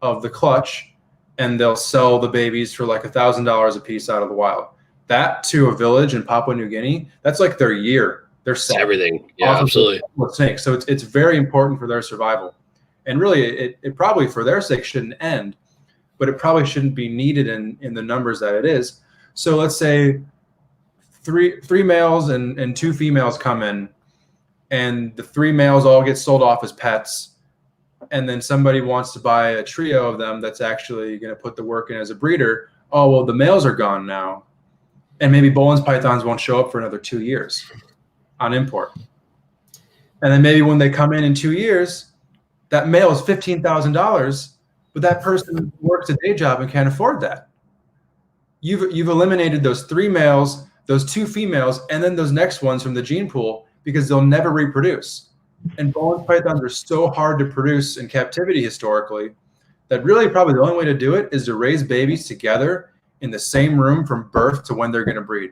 of the clutch, and they'll sell the babies for like $1,000 a piece out of the wild. That to a village in Papua New Guinea, that's like their year. They're everything. Yeah, absolutely. With snakes. So it's very important for their survival. And really, it probably for their sake shouldn't end, but it probably shouldn't be needed in the numbers that it is. So let's say three males and 2 females come in, and the 3 males all get sold off as pets. And then somebody wants to buy a trio of them that's actually going to put the work in as a breeder. Oh, well, the males are gone now. And maybe Bolin's pythons won't show up for another 2 years on import. And then maybe when they come in 2 years, that male is $15,000, but that person works a day job and can't afford that. You've eliminated those 3 males, those 2 females, and then those next ones from the gene pool because they'll never reproduce. And Bolin's pythons are so hard to produce in captivity historically that really probably the only way to do it is to raise babies together in the same room from birth to when they're going to breed.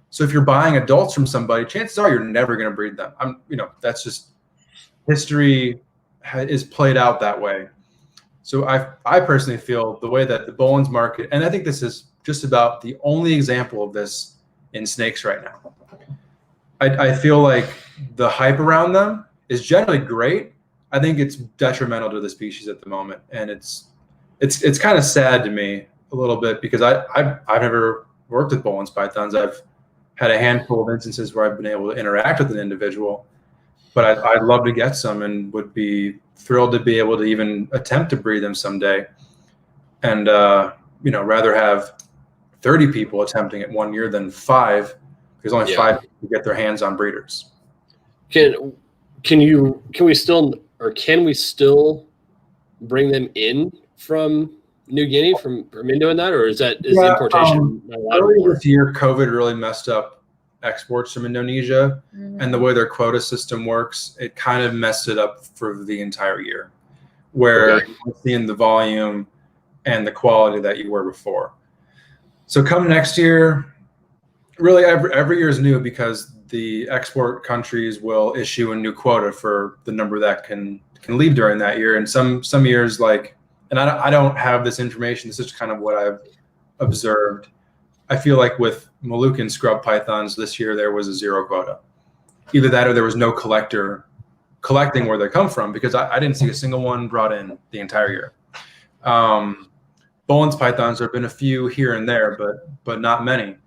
So if you're buying adults from somebody, chances are you're never going to breed them. That's just history is played out that way. So I personally feel the way that the Bolin's market, and I think this is just about the only example of this in snakes right now. I feel like the hype around them is generally great. I think it's detrimental to the species at the moment, and it's kind of sad to me a little bit because I've never worked with Bolin's pythons. I've had a handful of instances where I've been able to interact with an individual, but I'd love to get some and would be thrilled to be able to even attempt to breed them someday. And rather have 30 people attempting it 1 year than 5, because only 5 people get their hands on breeders. Can we still bring them in from New Guinea from in doing that, or is the importation not allowed earlier anymore? This year COVID really messed up exports from Indonesia, and the way their quota system works, it kind of messed it up for the entire year, where you're seeing the volume and the quality that you were before. So come next year, really every year is new because the export countries will issue a new quota for the number that can leave during that year. And some years, like, and I don't have this information, this is kind of what I've observed. I feel like with Moluccan scrub pythons this year, there was a zero quota. Either that or there was no collector collecting where they come from, because I didn't see a single one brought in the entire year. Bowen's pythons, there have been a few here and there, but not many.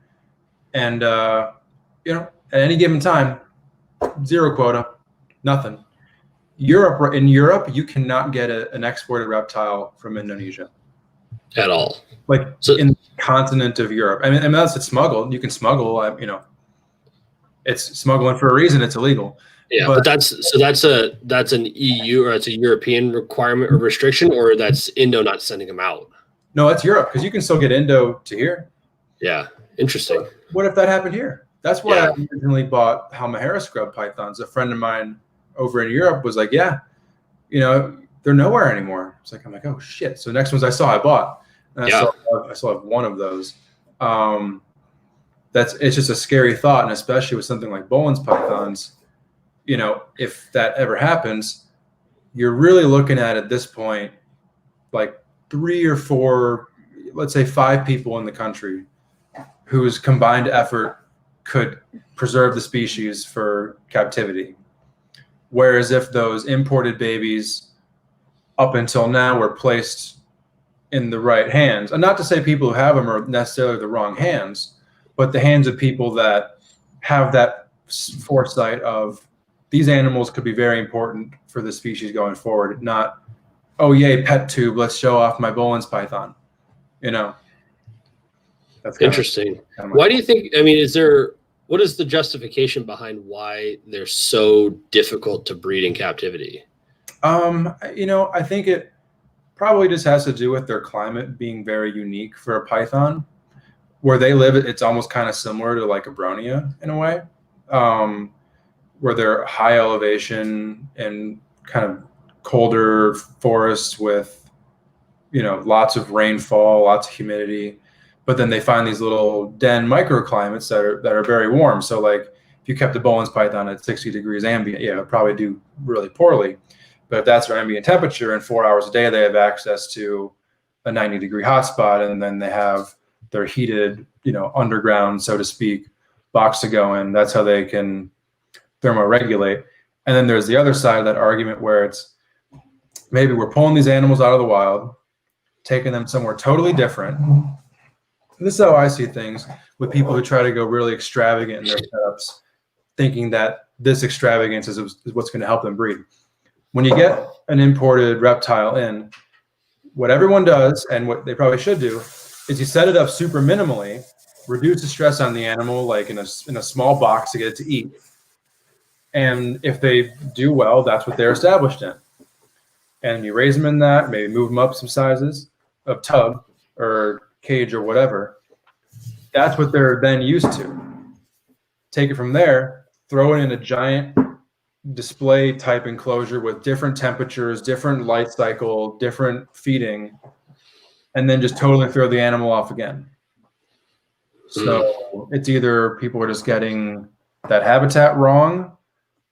And, you know, at any given time, zero quota, nothing. In Europe, you cannot get an exported reptile from Indonesia. At all. Like in the continent of Europe. I mean, unless it's smuggled, you can smuggle, you know, it's smuggling for a reason, it's illegal. Yeah, but that's an EU or it's a European requirement or restriction, or that's Indo not sending them out? No, it's Europe, because you can still get Indo to here. Yeah, interesting. What if that happened here? That's why Yeah. I originally bought Halmahera scrub pythons. A friend of mine over in Europe was like, yeah, you know, they're nowhere anymore. It's like, I'm like, oh shit. So next ones I saw, I bought. And I still have one of those. It's just a scary thought, and especially with something like Bowen's pythons, you know, if that ever happens, you're really looking at this point, like 3 or 4, let's say 5 people in the country whose combined effort could preserve the species for captivity. Whereas if those imported babies up until now were placed in the right hands, and not to say people who have them are necessarily the wrong hands, but the hands of people that have that foresight of these animals could be very important for the species going forward, not, oh yay, pet tube, let's show off my Bowen's python, you know. That's interesting. Why do you think, I mean, what is the justification behind why they're so difficult to breed in captivity? You know, I think it probably just has to do with their climate being very unique for a python. Where they live, it's almost kind of similar to like a Bronia in a way, where they're high elevation and kind of colder forests with, you know, lots of rainfall, lots of humidity. But then they find these little den microclimates that are very warm. So like if you kept a Bowen's python at 60 degrees ambient, yeah, it would probably do really poorly. But if that's their ambient temperature, in 4 hours a day, they have access to a 90-degree hotspot, and then they have their heated, you know, underground, so to speak, box to go in. That's how they can thermoregulate. And then there's the other side of that argument where it's maybe we're pulling these animals out of the wild, taking them somewhere totally different. This is how I see things with people who try to go really extravagant in their setups, thinking that this extravagance is what's going to help them breed. When you get an imported reptile in, what everyone does, and what they probably should do, is you set it up super minimally, reduce the stress on the animal, like in a small box to get it to eat. And if they do well, that's what they're established in. And you raise them in that, maybe move them up some sizes of tub or cage or whatever. That's what they're then used to. Take it from there, throw it in a giant display type enclosure with different temperatures, different light cycle, different feeding, and then just totally throw the animal off again. So it's either people are just getting that habitat wrong,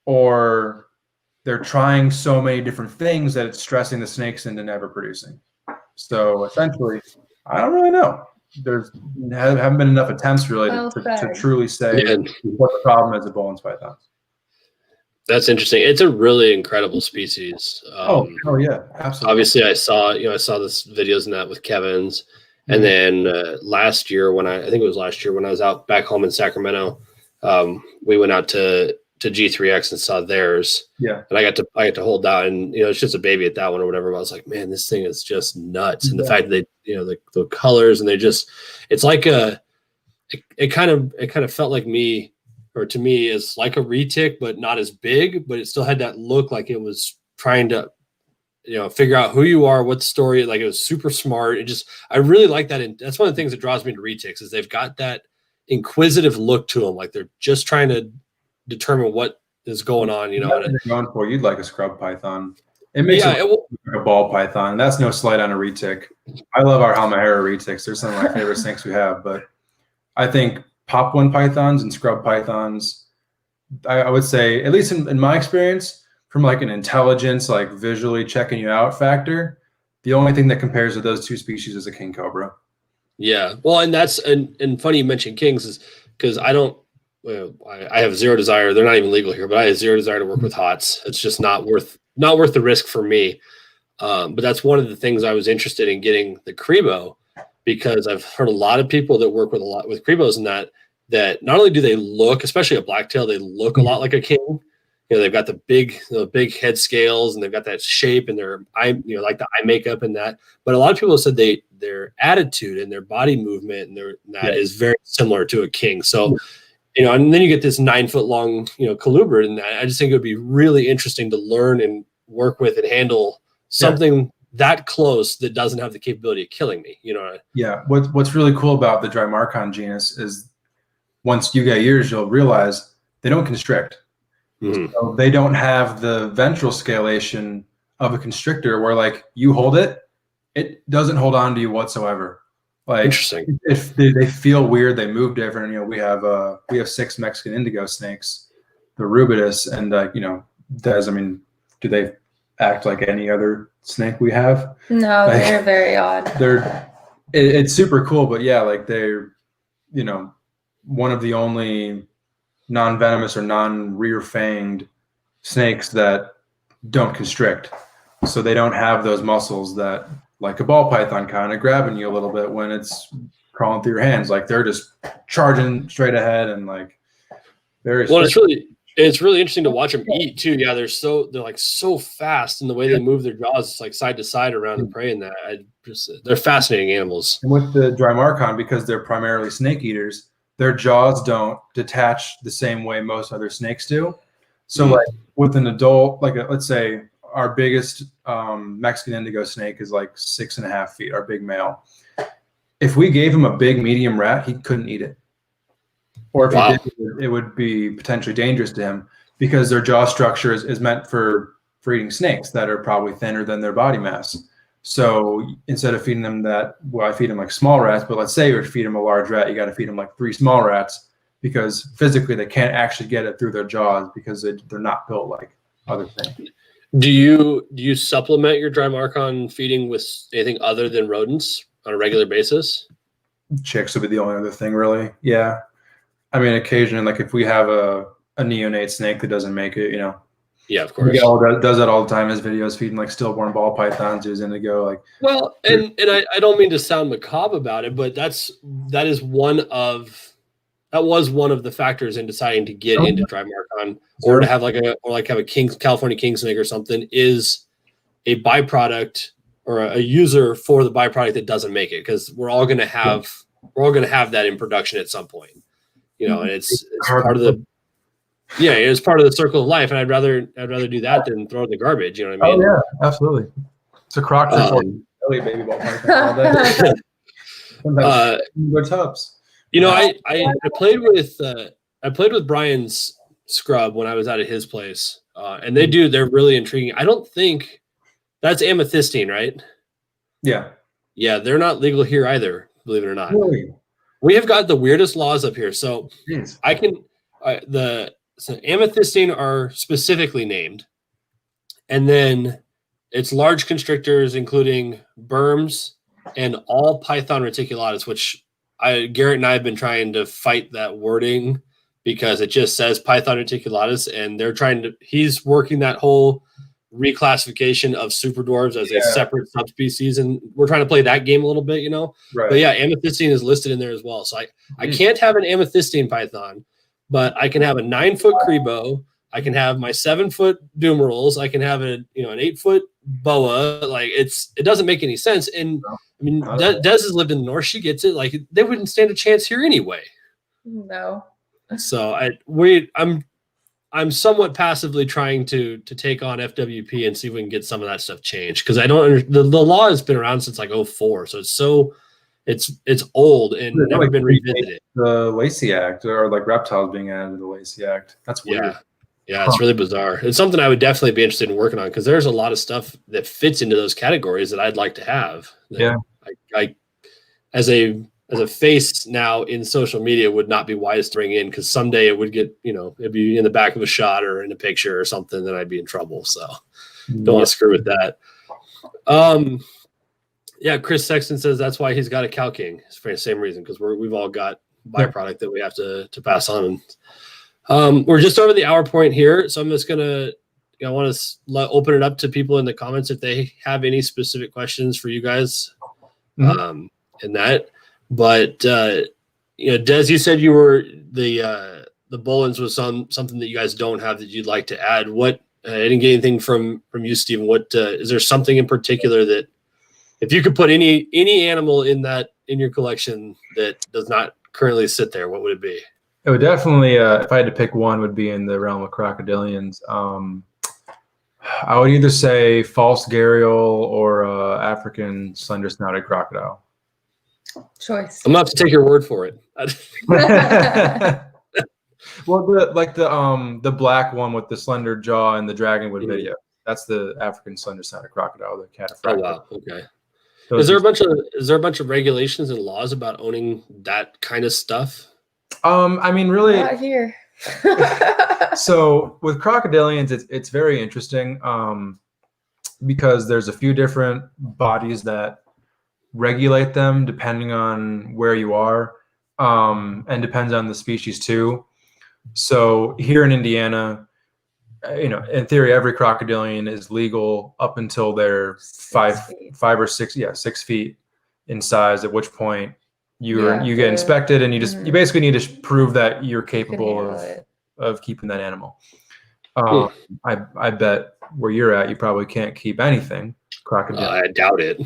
or they're trying so many different things that it's stressing the snakes into never producing. So essentially, I don't really know. Haven't been enough attempts really to truly say what the problem is with Bowen's pythons. That's interesting. It's a really incredible species. Oh yeah, absolutely. Obviously, I saw this videos in that with Kevin's, and then last year when I think it was last year when I was out back home in Sacramento, we went out to G3X and saw theirs. Yeah, and I got to hold that, and you know, it's just a baby at that one or whatever. But I was like, man, this thing is just nuts, and the fact that they, you know, the colors, and it's like it kind of felt like me. Or to me, is like a retic, but not as big, but it still had that look like it was trying to, you know, figure out who you are, what story. Like it was super smart. I really like that. And that's one of the things that draws me to retics is they've got that inquisitive look to them. Like they're just trying to determine what is going on, you know. Going for you'd like a scrub python. It makes it look like a ball python. That's no slight on a retic. I love our Halmahera retics. They're some of my favorite snakes we have, but I think pop one pythons and scrub pythons, I would say, at least in my experience, from like an intelligence, like visually checking you out factor, the only thing that compares to those two species is a king cobra. Yeah. Well, and that's and funny you mentioned kings is because I don't. Well, I have zero desire. They're not even legal here, but I have zero desire to work with hots. It's just not worth the risk for me. But that's one of the things I was interested in getting the Crebo, because I've heard a lot of people that work with Crebos and that not only do they look, especially a blacktail, they look a lot like a king. You know, they've got the big head scales and they've got that shape and their eye, you know, like the eye makeup and that. But a lot of people said their attitude and their body movement and that is very similar to a king. So, you know, and then you get this 9 foot long, you know, colubrid, and I just think it would be really interesting to learn and work with and handle something that close that doesn't have the capability of killing me. You know. Yeah. What's really cool about the Drymarchon genus is once you get yours, you'll realize they don't constrict. Mm-hmm. So they don't have the ventral scalation of a constrictor where like you hold it, it doesn't hold on to you whatsoever. Like interesting. If they feel weird, they move different. You know, we have 6 Mexican indigo snakes, the rubidus, and you know, I mean, do they act like any other snake we have? No, like, they're very odd. It's super cool, but yeah, like they're, you know, one of the only non-venomous or non-rear fanged snakes that don't constrict. So they don't have those muscles that, like a ball python, kind of grabbing you a little bit when it's crawling through your hands. Like they're just charging straight ahead and like very. Well, it's really interesting to watch them eat too. Yeah, they're like so fast in the way they move their jaws, it's like side to side around the prey. And that they're fascinating animals. And with the Drymarchon, because they're primarily snake eaters, their jaws don't detach the same way most other snakes do. So like with an adult, like let's say our biggest Mexican indigo snake is like 6.5 feet, our big male. If we gave him a big medium rat, he couldn't eat it. Or if he did, it would be potentially dangerous to him because their jaw structure is meant for eating snakes that are probably thinner than their body mass. So instead of feeding them I feed them like small rats, but let's say you feed them a large rat, you got to feed them like 3 small rats because physically they can't actually get it through their jaws because they're not built like other things. Do you supplement your Drymarchon feeding with anything other than rodents on a regular basis? Chicks would be the only other thing, really. Yeah. I mean, occasionally, like if we have a neonate snake that doesn't make it, you know. Yeah, of course. Miguel does that all the time. His videos feeding like stillborn ball pythons who's indigo. Like, well, and I don't mean to sound macabre about it, but that was one of the factors in deciding to get into Drymarchon or to have have a California king snake or something is a byproduct or a user for the byproduct that doesn't make it, because we're all going to have that in production at some point, you know, and it's part of the. Yeah, it's part of the circle of life, and I'd rather do that than throw it in the garbage. You know what I mean? Oh yeah, absolutely. It's a crock baby ball python all day. Tubs. You know, I played with Brian's scrub when I was out at his place, and they're really intriguing. I don't think that's amethystine, right? Yeah. Yeah, they're not legal here either, believe it or not. Really? We have got the weirdest laws up here. So So amethystine are specifically named, and then it's large constrictors, including berms and all Python reticulatus, which Garrett and I have been trying to fight that wording because it just says Python reticulatus, and he's working that whole reclassification of super dwarves as a separate subspecies, and we're trying to play that game a little bit, you know. Right. But yeah, amethystine is listed in there as well. So I can't have an amethystine python, but I can have a 9-foot Crebo. I can have my 7-foot Dumerals. I can have an 8-foot boa. Like it doesn't make any sense. And I mean, Des has lived in the north. She gets it. Like they wouldn't stand a chance here anyway. No. So I'm somewhat passively trying to take on FWP and see if we can get some of that stuff changed, because I don't. The law has been around since like 2004, so it's old and never been revisited. The Lacey Act, or like reptiles being added to the Lacey Act. That's weird. Yeah, it's really bizarre. It's something I would definitely be interested in working on, because there's a lot of stuff that fits into those categories that I'd like to have. I as a face now in social media would not be wise to bring in, because someday it would get, it'd be in the back of a shot or in a picture or something, then I'd be in trouble. So don't want to screw with that. Yeah, Chris Sexton says that's why he's got a Cow King. It's for the same reason, because we've all got byproduct that we have to pass on. We're just over the hour point here, so I'm just gonna I want to open it up to people in the comments if they have any specific questions for you guys. In that, but Des, you said you were the Billings was something that you guys don't have that you'd like to add. What I didn't get anything from you, Stephen. What is there something in particular that if you could put any animal in your collection that does not currently sit there, what would it be? It would definitely, if I had to pick one, would be in the realm of crocodilians. I would either say false gharial or African slender-snouted crocodile. Choice. I'm gonna have to take your word for it. Well, the black one with the slender jaw and the dragonwood video. That's the African slender-snouted crocodile, the cataphracta. Oh wow, okay. Is there a bunch of regulations and laws about owning that kind of stuff? I mean, really, not here. So with crocodilians, it's very interesting because there's a few different bodies that regulate them depending on where you are, and depends on the species too. So here in Indiana, in theory, every crocodilian is legal up until they're 5 or 6 feet in size, at which point you get inspected, and you basically need to prove that you're capable of keeping that animal. I bet where you're at, you probably can't keep anything crocodile. I doubt it.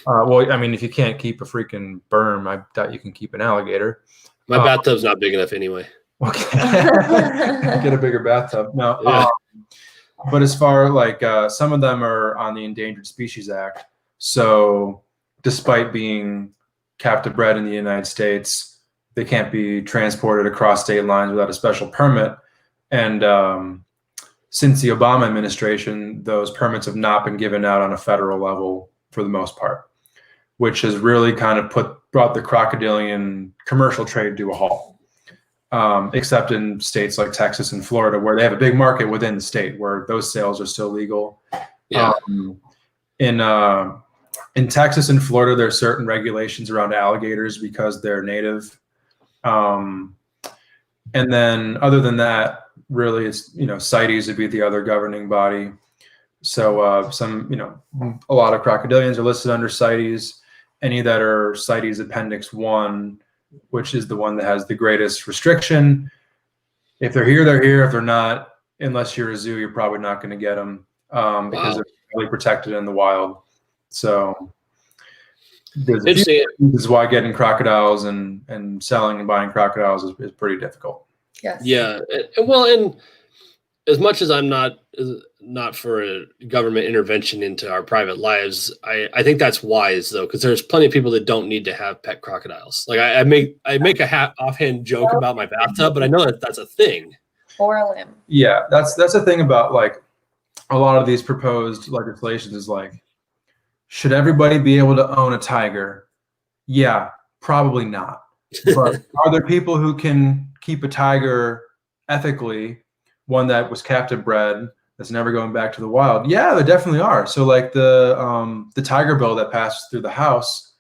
Well, I mean, if you can't keep a freaking berm, I doubt you can keep an alligator. My bathtub's not big enough anyway. Okay. Get a bigger bathtub. No. Yeah. But as far like some of them are on the Endangered Species Act. So despite being captive bred in the United States, they can't be transported across state lines without a special permit. And since the Obama administration, those permits have not been given out on a federal level for the most part, which has really kind of brought the crocodilian commercial trade to a halt. Except in states like Texas and Florida, where they have a big market within the state, where those sales are still legal. Yeah. In Texas and Florida, there are certain regulations around alligators because they're native. And then other than that, really, it's CITES would be the other governing body. So a lot of crocodilians are listed under CITES. Any that are CITES Appendix 1, which is the one that has the greatest restriction. If they're here, they're here. If they're not, unless you're a zoo, you're probably not going to get them because they're really protected in the wild. So this is why getting crocodiles and selling and buying crocodiles is pretty difficult. Yes. Yeah. Well, and as much as I'm not for a government intervention into our private lives, I think that's wise though, because there's plenty of people that don't need to have pet crocodiles. Like I make a offhand joke about my bathtub, but I know that's a thing. Or a limb. Yeah, that's the thing about like a lot of these proposed legislations is like, should everybody be able to own a tiger? Yeah, probably not. But are there people who can keep a tiger ethically? One that was captive bred that's never going back to the wild. Yeah, there definitely are. So like the tiger bill that passed through the House,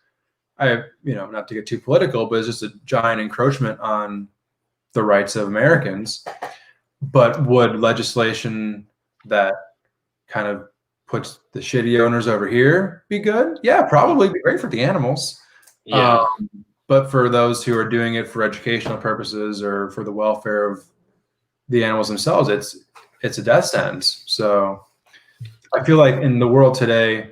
not to get too political, but it's just a giant encroachment on the rights of Americans. But would legislation that kind of puts the shitty owners over here be good? Yeah, probably be great for the animals. Yeah. But for those who are doing it for educational purposes or for the welfare of the animals themselves, it's a death sentence. So I feel like in the world today,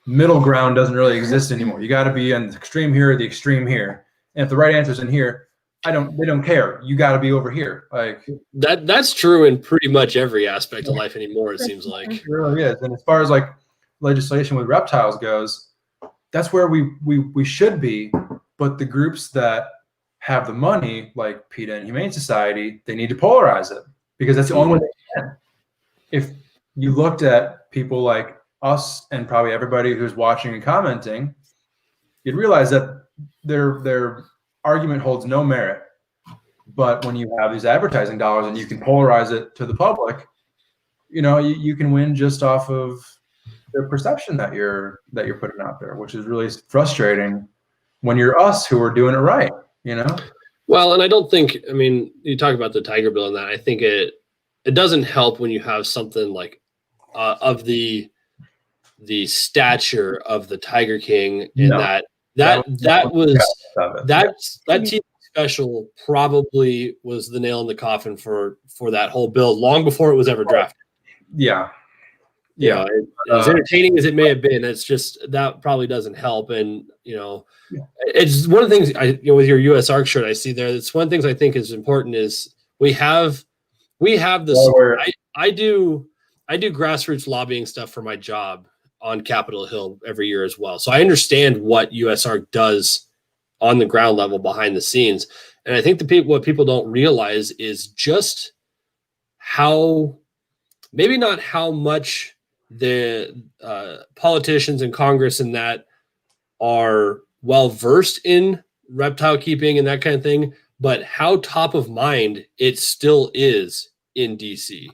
middle ground doesn't really exist anymore. You got to be on the extreme here or the extreme here. And if the right answer is in here, they don't care. You got to be over here. Like that's true in pretty much every aspect of life anymore. It seems like it really is. And as far as like legislation with reptiles goes, that's where we should be. But the groups that have the money, like PETA and Humane Society, they need to polarize it because that's the only way they can. If you looked at people like us and probably everybody who's watching and commenting, you'd realize that their argument holds no merit. But when you have these advertising dollars and you can polarize it to the public, you can win just off of the perception that you're putting out there, which is really frustrating when you're us who are doing it right, Well, and I don't think, I mean, you talk about the tiger bill and that, I think it doesn't help when you have something like of the stature of the Tiger King, and No, that was yeah. that TV special probably was the nail in the coffin for that whole bill long before it was ever drafted. Yeah. As entertaining as it may have been, it's just that probably doesn't help. And it's one of the things with your US ARC shirt I see there. It's one of the things I think is important is we have this. I do grassroots lobbying stuff for my job on Capitol Hill every year as well. So I understand what USARC does on the ground level behind the scenes. And I think what people don't realize is just how, maybe not how much the politicians in Congress and that are well versed in reptile keeping and that kind of thing, but how top of mind it still is in DC.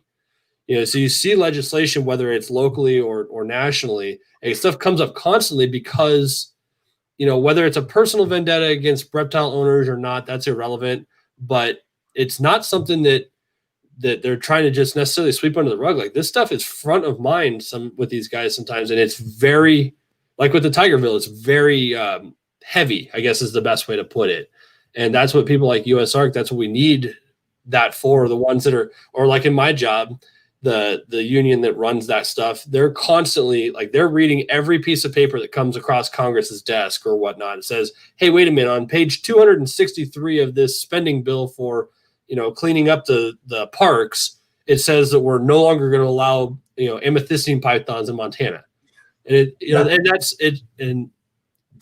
So you see legislation, whether it's locally or nationally, and stuff comes up constantly because, whether it's a personal vendetta against reptile owners or not, that's irrelevant. But it's not something that they're trying to just necessarily sweep under the rug. Like, this stuff is front of mind with these guys sometimes, and it's very, like with the Tiger bill, it's very heavy, I guess is the best way to put it. And that's what people like USARC, that's what we need that for. The ones that are, or like in my job, the union that runs that stuff, they're constantly they're reading every piece of paper that comes across Congress's desk or whatnot. It says, hey, wait a minute, on page 263 of this spending bill for, cleaning up the parks, it says that we're no longer going to allow, amethystine pythons in Montana. And and that's it. And,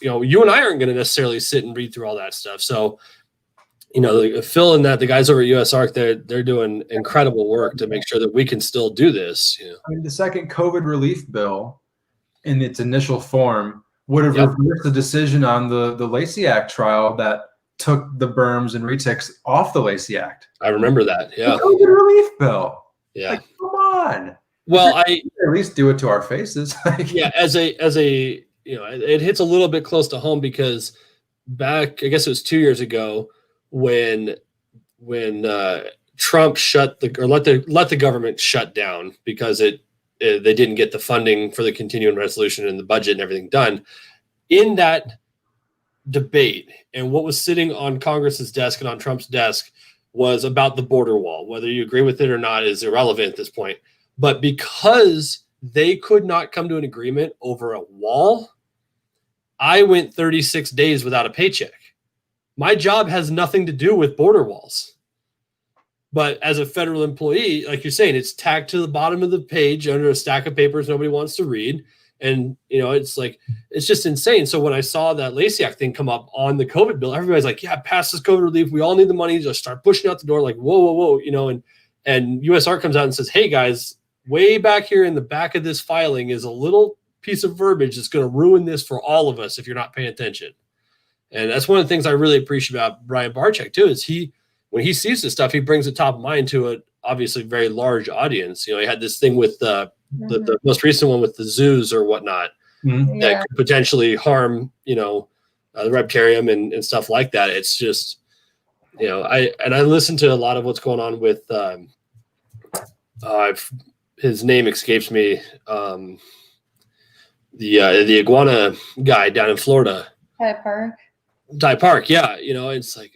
you and I aren't going to necessarily sit and read through all that stuff. So, Phil and the guys over at USARC, they're doing incredible work to make sure that we can still do this. I mean, the second COVID relief bill in its initial form would have reversed the decision on the Lacey Act trial that took the berms and retics off the Lacey Act. I remember that. Yeah. The COVID relief bill. Yeah. Come on. Well, at least do it to our faces. as a it hits a little bit close to home because back, I guess it was 2 years ago, when Trump let the government shut down because they didn't get the funding for the continuing resolution and the budget and everything done. In that debate, and what was sitting on Congress's desk and on Trump's desk was about the border wall. Whether you agree with it or not is irrelevant at this point. But because they could not come to an agreement over a wall, I went 36 days without a paycheck. My job has nothing to do with border walls. But as a federal employee, like you're saying, it's tacked to the bottom of the page under a stack of papers nobody wants to read. And, it's just insane. So when I saw that Lacey Act thing come up on the COVID bill, everybody's like, yeah, pass this COVID relief. We all need the money. Just start pushing out the door like, whoa, and USARC comes out and says, hey, guys, way back here in the back of this filing is a little piece of verbiage that's going to ruin this for all of us if you're not paying attention. And that's one of the things I really appreciate about Brian Barczyk too, is when he sees this stuff, he brings it top of mind to an obviously very large audience. He had this thing with the most recent one with the zoos or whatnot that could potentially harm, the reptarium and stuff like that. It's just, I listen to a lot of what's going on with, his name escapes me. The iguana guy down in Florida. Ty Park. Yeah. It's like,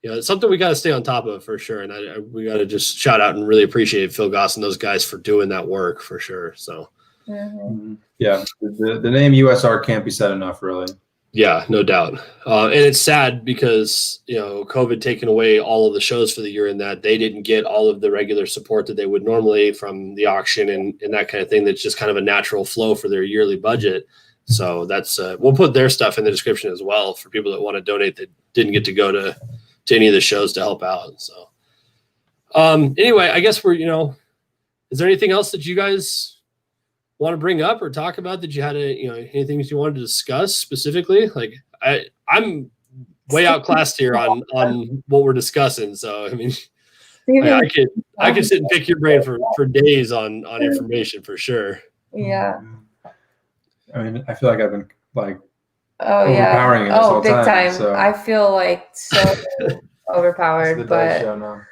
it's something we got to stay on top of for sure. And we got to just shout out and really appreciate Phil Goss and those guys for doing that work for sure. So, yeah, the name USR can't be said enough, really. Yeah, no doubt. And it's sad because, COVID taking away all of the shows for the year and that they didn't get all of the regular support that they would normally from the auction and that kind of thing. That's just kind of a natural flow for their yearly budget. So that's, we'll put their stuff in the description as well for people that want to donate that didn't get to go to any of the shows to help out. So anyway, I guess is there anything else that you guys want to bring up or talk about that you had anything that you wanted to discuss specifically? Like I'm way outclassed here on what we're discussing. So, I mean, I could sit and pick your brain for days on information for sure. Yeah. I mean, I feel like I've been like Oh overpowering yeah. you this Oh, whole big time. time. So I feel like so it's overpowered, the dice but show now.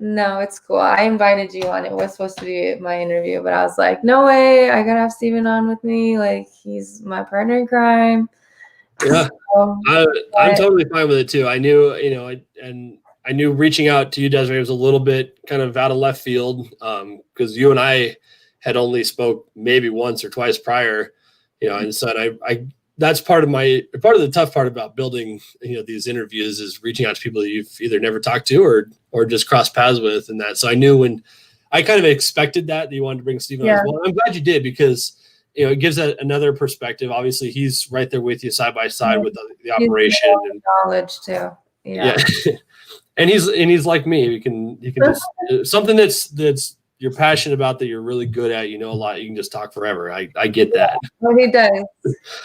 no, it's cool. I invited you on. It was supposed to be my interview, but I was like, no way. I gotta have Steven on with me. Like, he's my partner in crime. Yeah, So, I'm totally fine with it too. I knew, I knew reaching out to you, Desiree, was a little bit kind of out of left field because you and I had only spoke maybe once or twice prior, and so I that's part of the tough part about building, these interviews is reaching out to people that you've either never talked to or just crossed paths with, and that. So I knew when I kind of expected that you wanted to bring Steven on as well. I'm glad you did because it gives another perspective. Obviously, he's right there with you side by side with the operation and knowledge too. Yeah. and he's like me. You can just something that's you're passionate about that you're really good at. You know a lot. You can just talk forever. I get that. Well, he does.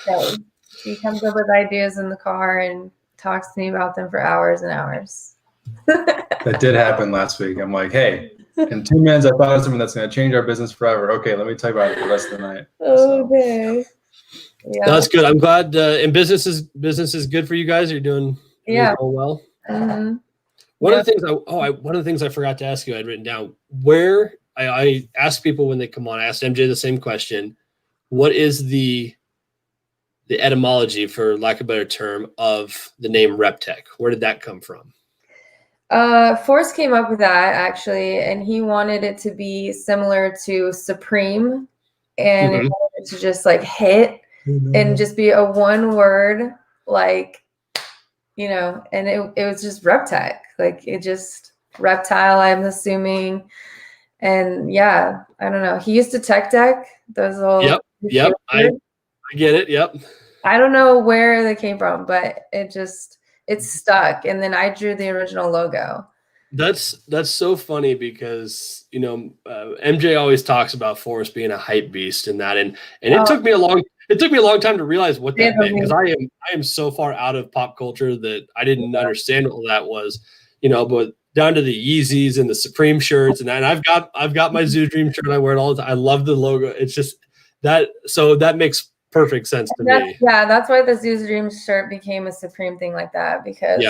So he comes up with ideas in the car and talks to me about them for hours and hours. That did happen last week. I'm like, hey, in 2 minutes, I thought of something that's going to change our business forever. Okay, let me tell you about it the rest of the night. Okay. Yeah. That's good. I'm glad. And business is good for you guys. You're doing going well. Mm-hmm. One of the things I forgot to ask you, I'd written down where I ask people when they come on. I asked MJ the same question. What is the etymology, for lack of a better term, of the name Reptech? Where did that come from? Forrest came up with that actually, and he wanted it to be similar to Supreme, and he wanted it to just like hit and just be a one word, like, and it was just Reptech, like it just reptile, I'm assuming. And yeah, I don't know. He used to tech deck those little. Yep. I get it. Yep. I don't know where they came from, but it stuck. And then I drew the original logo. That's so funny because MJ always talks about Forrest being a hype beast and that, and it took me a long time to realize what that meant, because I am so far out of pop culture that I didn't understand what that was, but down to the Yeezys and the Supreme shirts, and I've got my Zoo Dream shirt. I wear it all the time. I love the logo. It's just that, so that makes perfect sense to me. Yeah, that's why the Zoo Dream shirt became a Supreme thing like that, because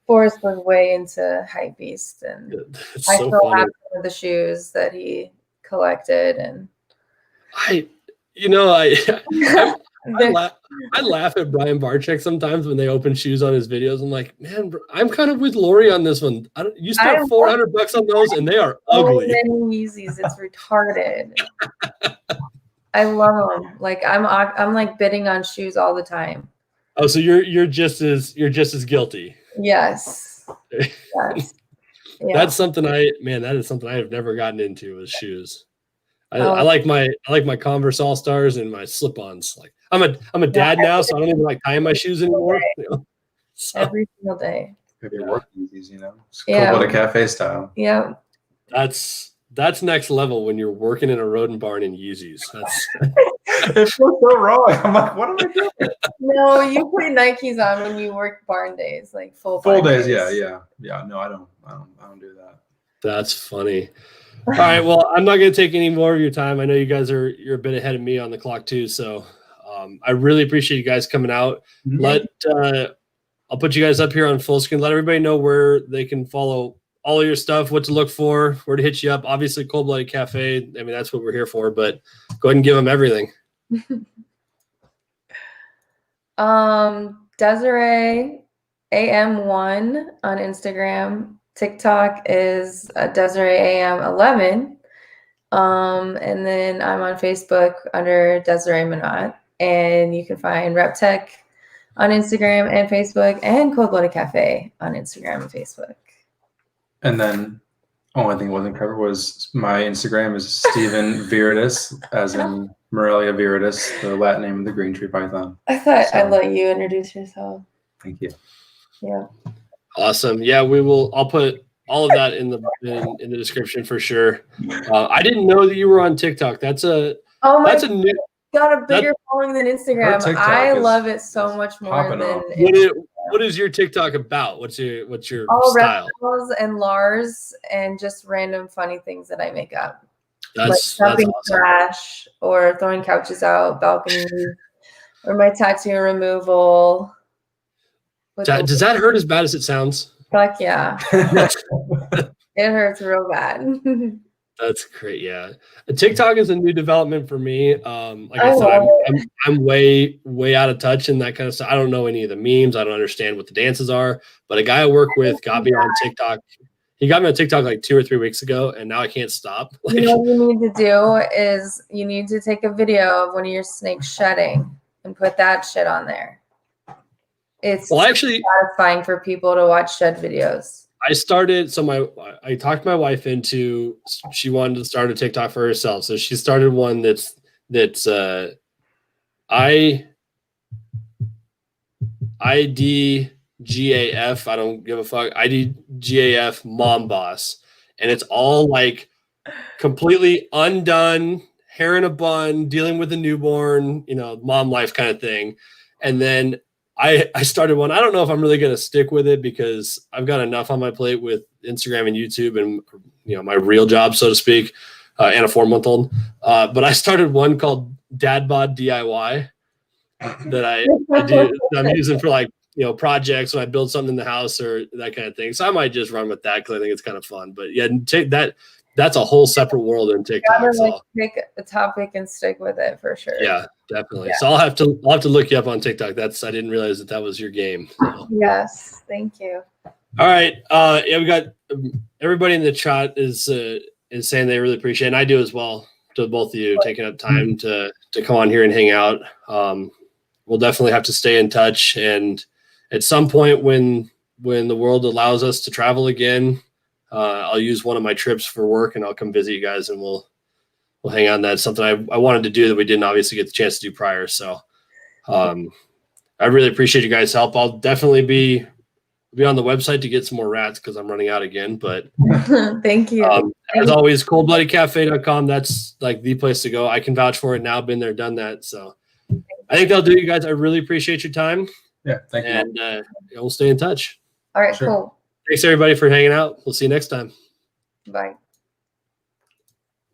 Forrest was way into hypebeast, and I still have some of the shoes that he collected, and I laugh at Brian Barczyk sometimes when they open shoes on his videos. I'm like, man, I'm kind of with Lori on this one. You spent $400 on those, and they are ugly. Yeezys, it's retarded. I love them. Like I'm like bidding on shoes all the time. Oh, so you're just as guilty. Yes. Yes. Yeah. That is something I have never gotten into, is shoes. I like my Converse All Stars and my slip-ons. Like I'm a dad now, so I don't even like tying my shoes anymore. So, every single day. Maybe work Yeezys, It's cold a cafe style. Yeah. That's next level when you're working in a rodent barn in Yeezys. It feels so wrong. I'm like, what am I doing? No, you put Nikes on when you work barn days, like full days. Yeah. No, I don't do that. That's funny. All right. Well, I'm not going to take any more of your time. I know you guys you're a bit ahead of me on the clock too. So I really appreciate you guys coming out. I'll put you guys up here on full screen. Let everybody know where they can follow all of your stuff, what to look for, where to hit you up. Obviously, Cold Blooded Cafe. I mean, that's what we're here for, but go ahead and give them everything. Desiree AM1 on Instagram. TikTok is Desiree AM11. And then I'm on Facebook under Desiree Monnot. And you can find Reptech on Instagram and Facebook, and Cold Blooded Cafe on Instagram and Facebook. And then only thing wasn't covered was my Instagram is Steven Viridis, as in Morelia viridis, the Latin name of the green tree python. I thought I'd let you introduce yourself. Thank you. Yeah. Awesome. Yeah, I'll put all of that in the description for sure. I didn't know that you were on TikTok. Got a bigger following than Instagram. I love it so much more than what is your TikTok about? What's your all style? Reptiles and Lars and just random funny things that I make up. That's dumping awesome. trash or throwing couches out, balconies, or my tattoo removal. Does that hurt as bad as it sounds? Fuck yeah. It hurts real bad. That's great. Yeah. TikTok is a new development for me. Like I said, I'm way out of touch in that kind of stuff. I don't know any of the memes. I don't understand what the dances are, but a guy I work with got me on TikTok. He got me on TikTok like 2 or 3 weeks ago, and now I can't stop. You know what you need to do is you need to take a video of one of your snakes shedding and put that shit on there. It's actually satisfying for people to watch shed videos. I talked my wife into, she wanted to start a TikTok for herself. So she started one that's IDGAF. I don't give a fuck. IDGAF Mom Boss. And it's all like completely undone, hair in a bun, dealing with a newborn, mom life kind of thing. And then I started one. I don't know if I'm really going to stick with it because I've got enough on my plate with Instagram and YouTube and, my real job, so to speak, and a 4-month-old. But I started one called Dad Bod DIY that I do. I'm using for like, projects when I build something in the house or that kind of thing. So I might just run with that because I think it's kind of fun. But yeah, that's a whole separate world in TikTok. So pick a topic and stick with it for sure. Yeah, definitely. Yeah. So I'll have to look you up on TikTok. I didn't realize that was your game. So. Yes, thank you. All right. Yeah, we got everybody in the chat is saying they really appreciate it, and I do as well. To both of you taking up time to come on here and hang out. We'll definitely have to stay in touch, and at some point when the world allows us to travel again. I'll use one of my trips for work and I'll come visit you guys and we'll hang on. That's something I wanted to do that we didn't obviously get the chance to do prior. So I really appreciate you guys' help. I'll definitely be on the website to get some more rats because I'm running out again. But thank you. As always, coldbloodedcafe.com. That's like the place to go. I can vouch for it now. Been there, done that. So I think that'll do, you guys. I really appreciate your time. Yeah, thank you. And we'll stay in touch. All right, cool. Thanks everybody for hanging out. We'll see you next time. Bye.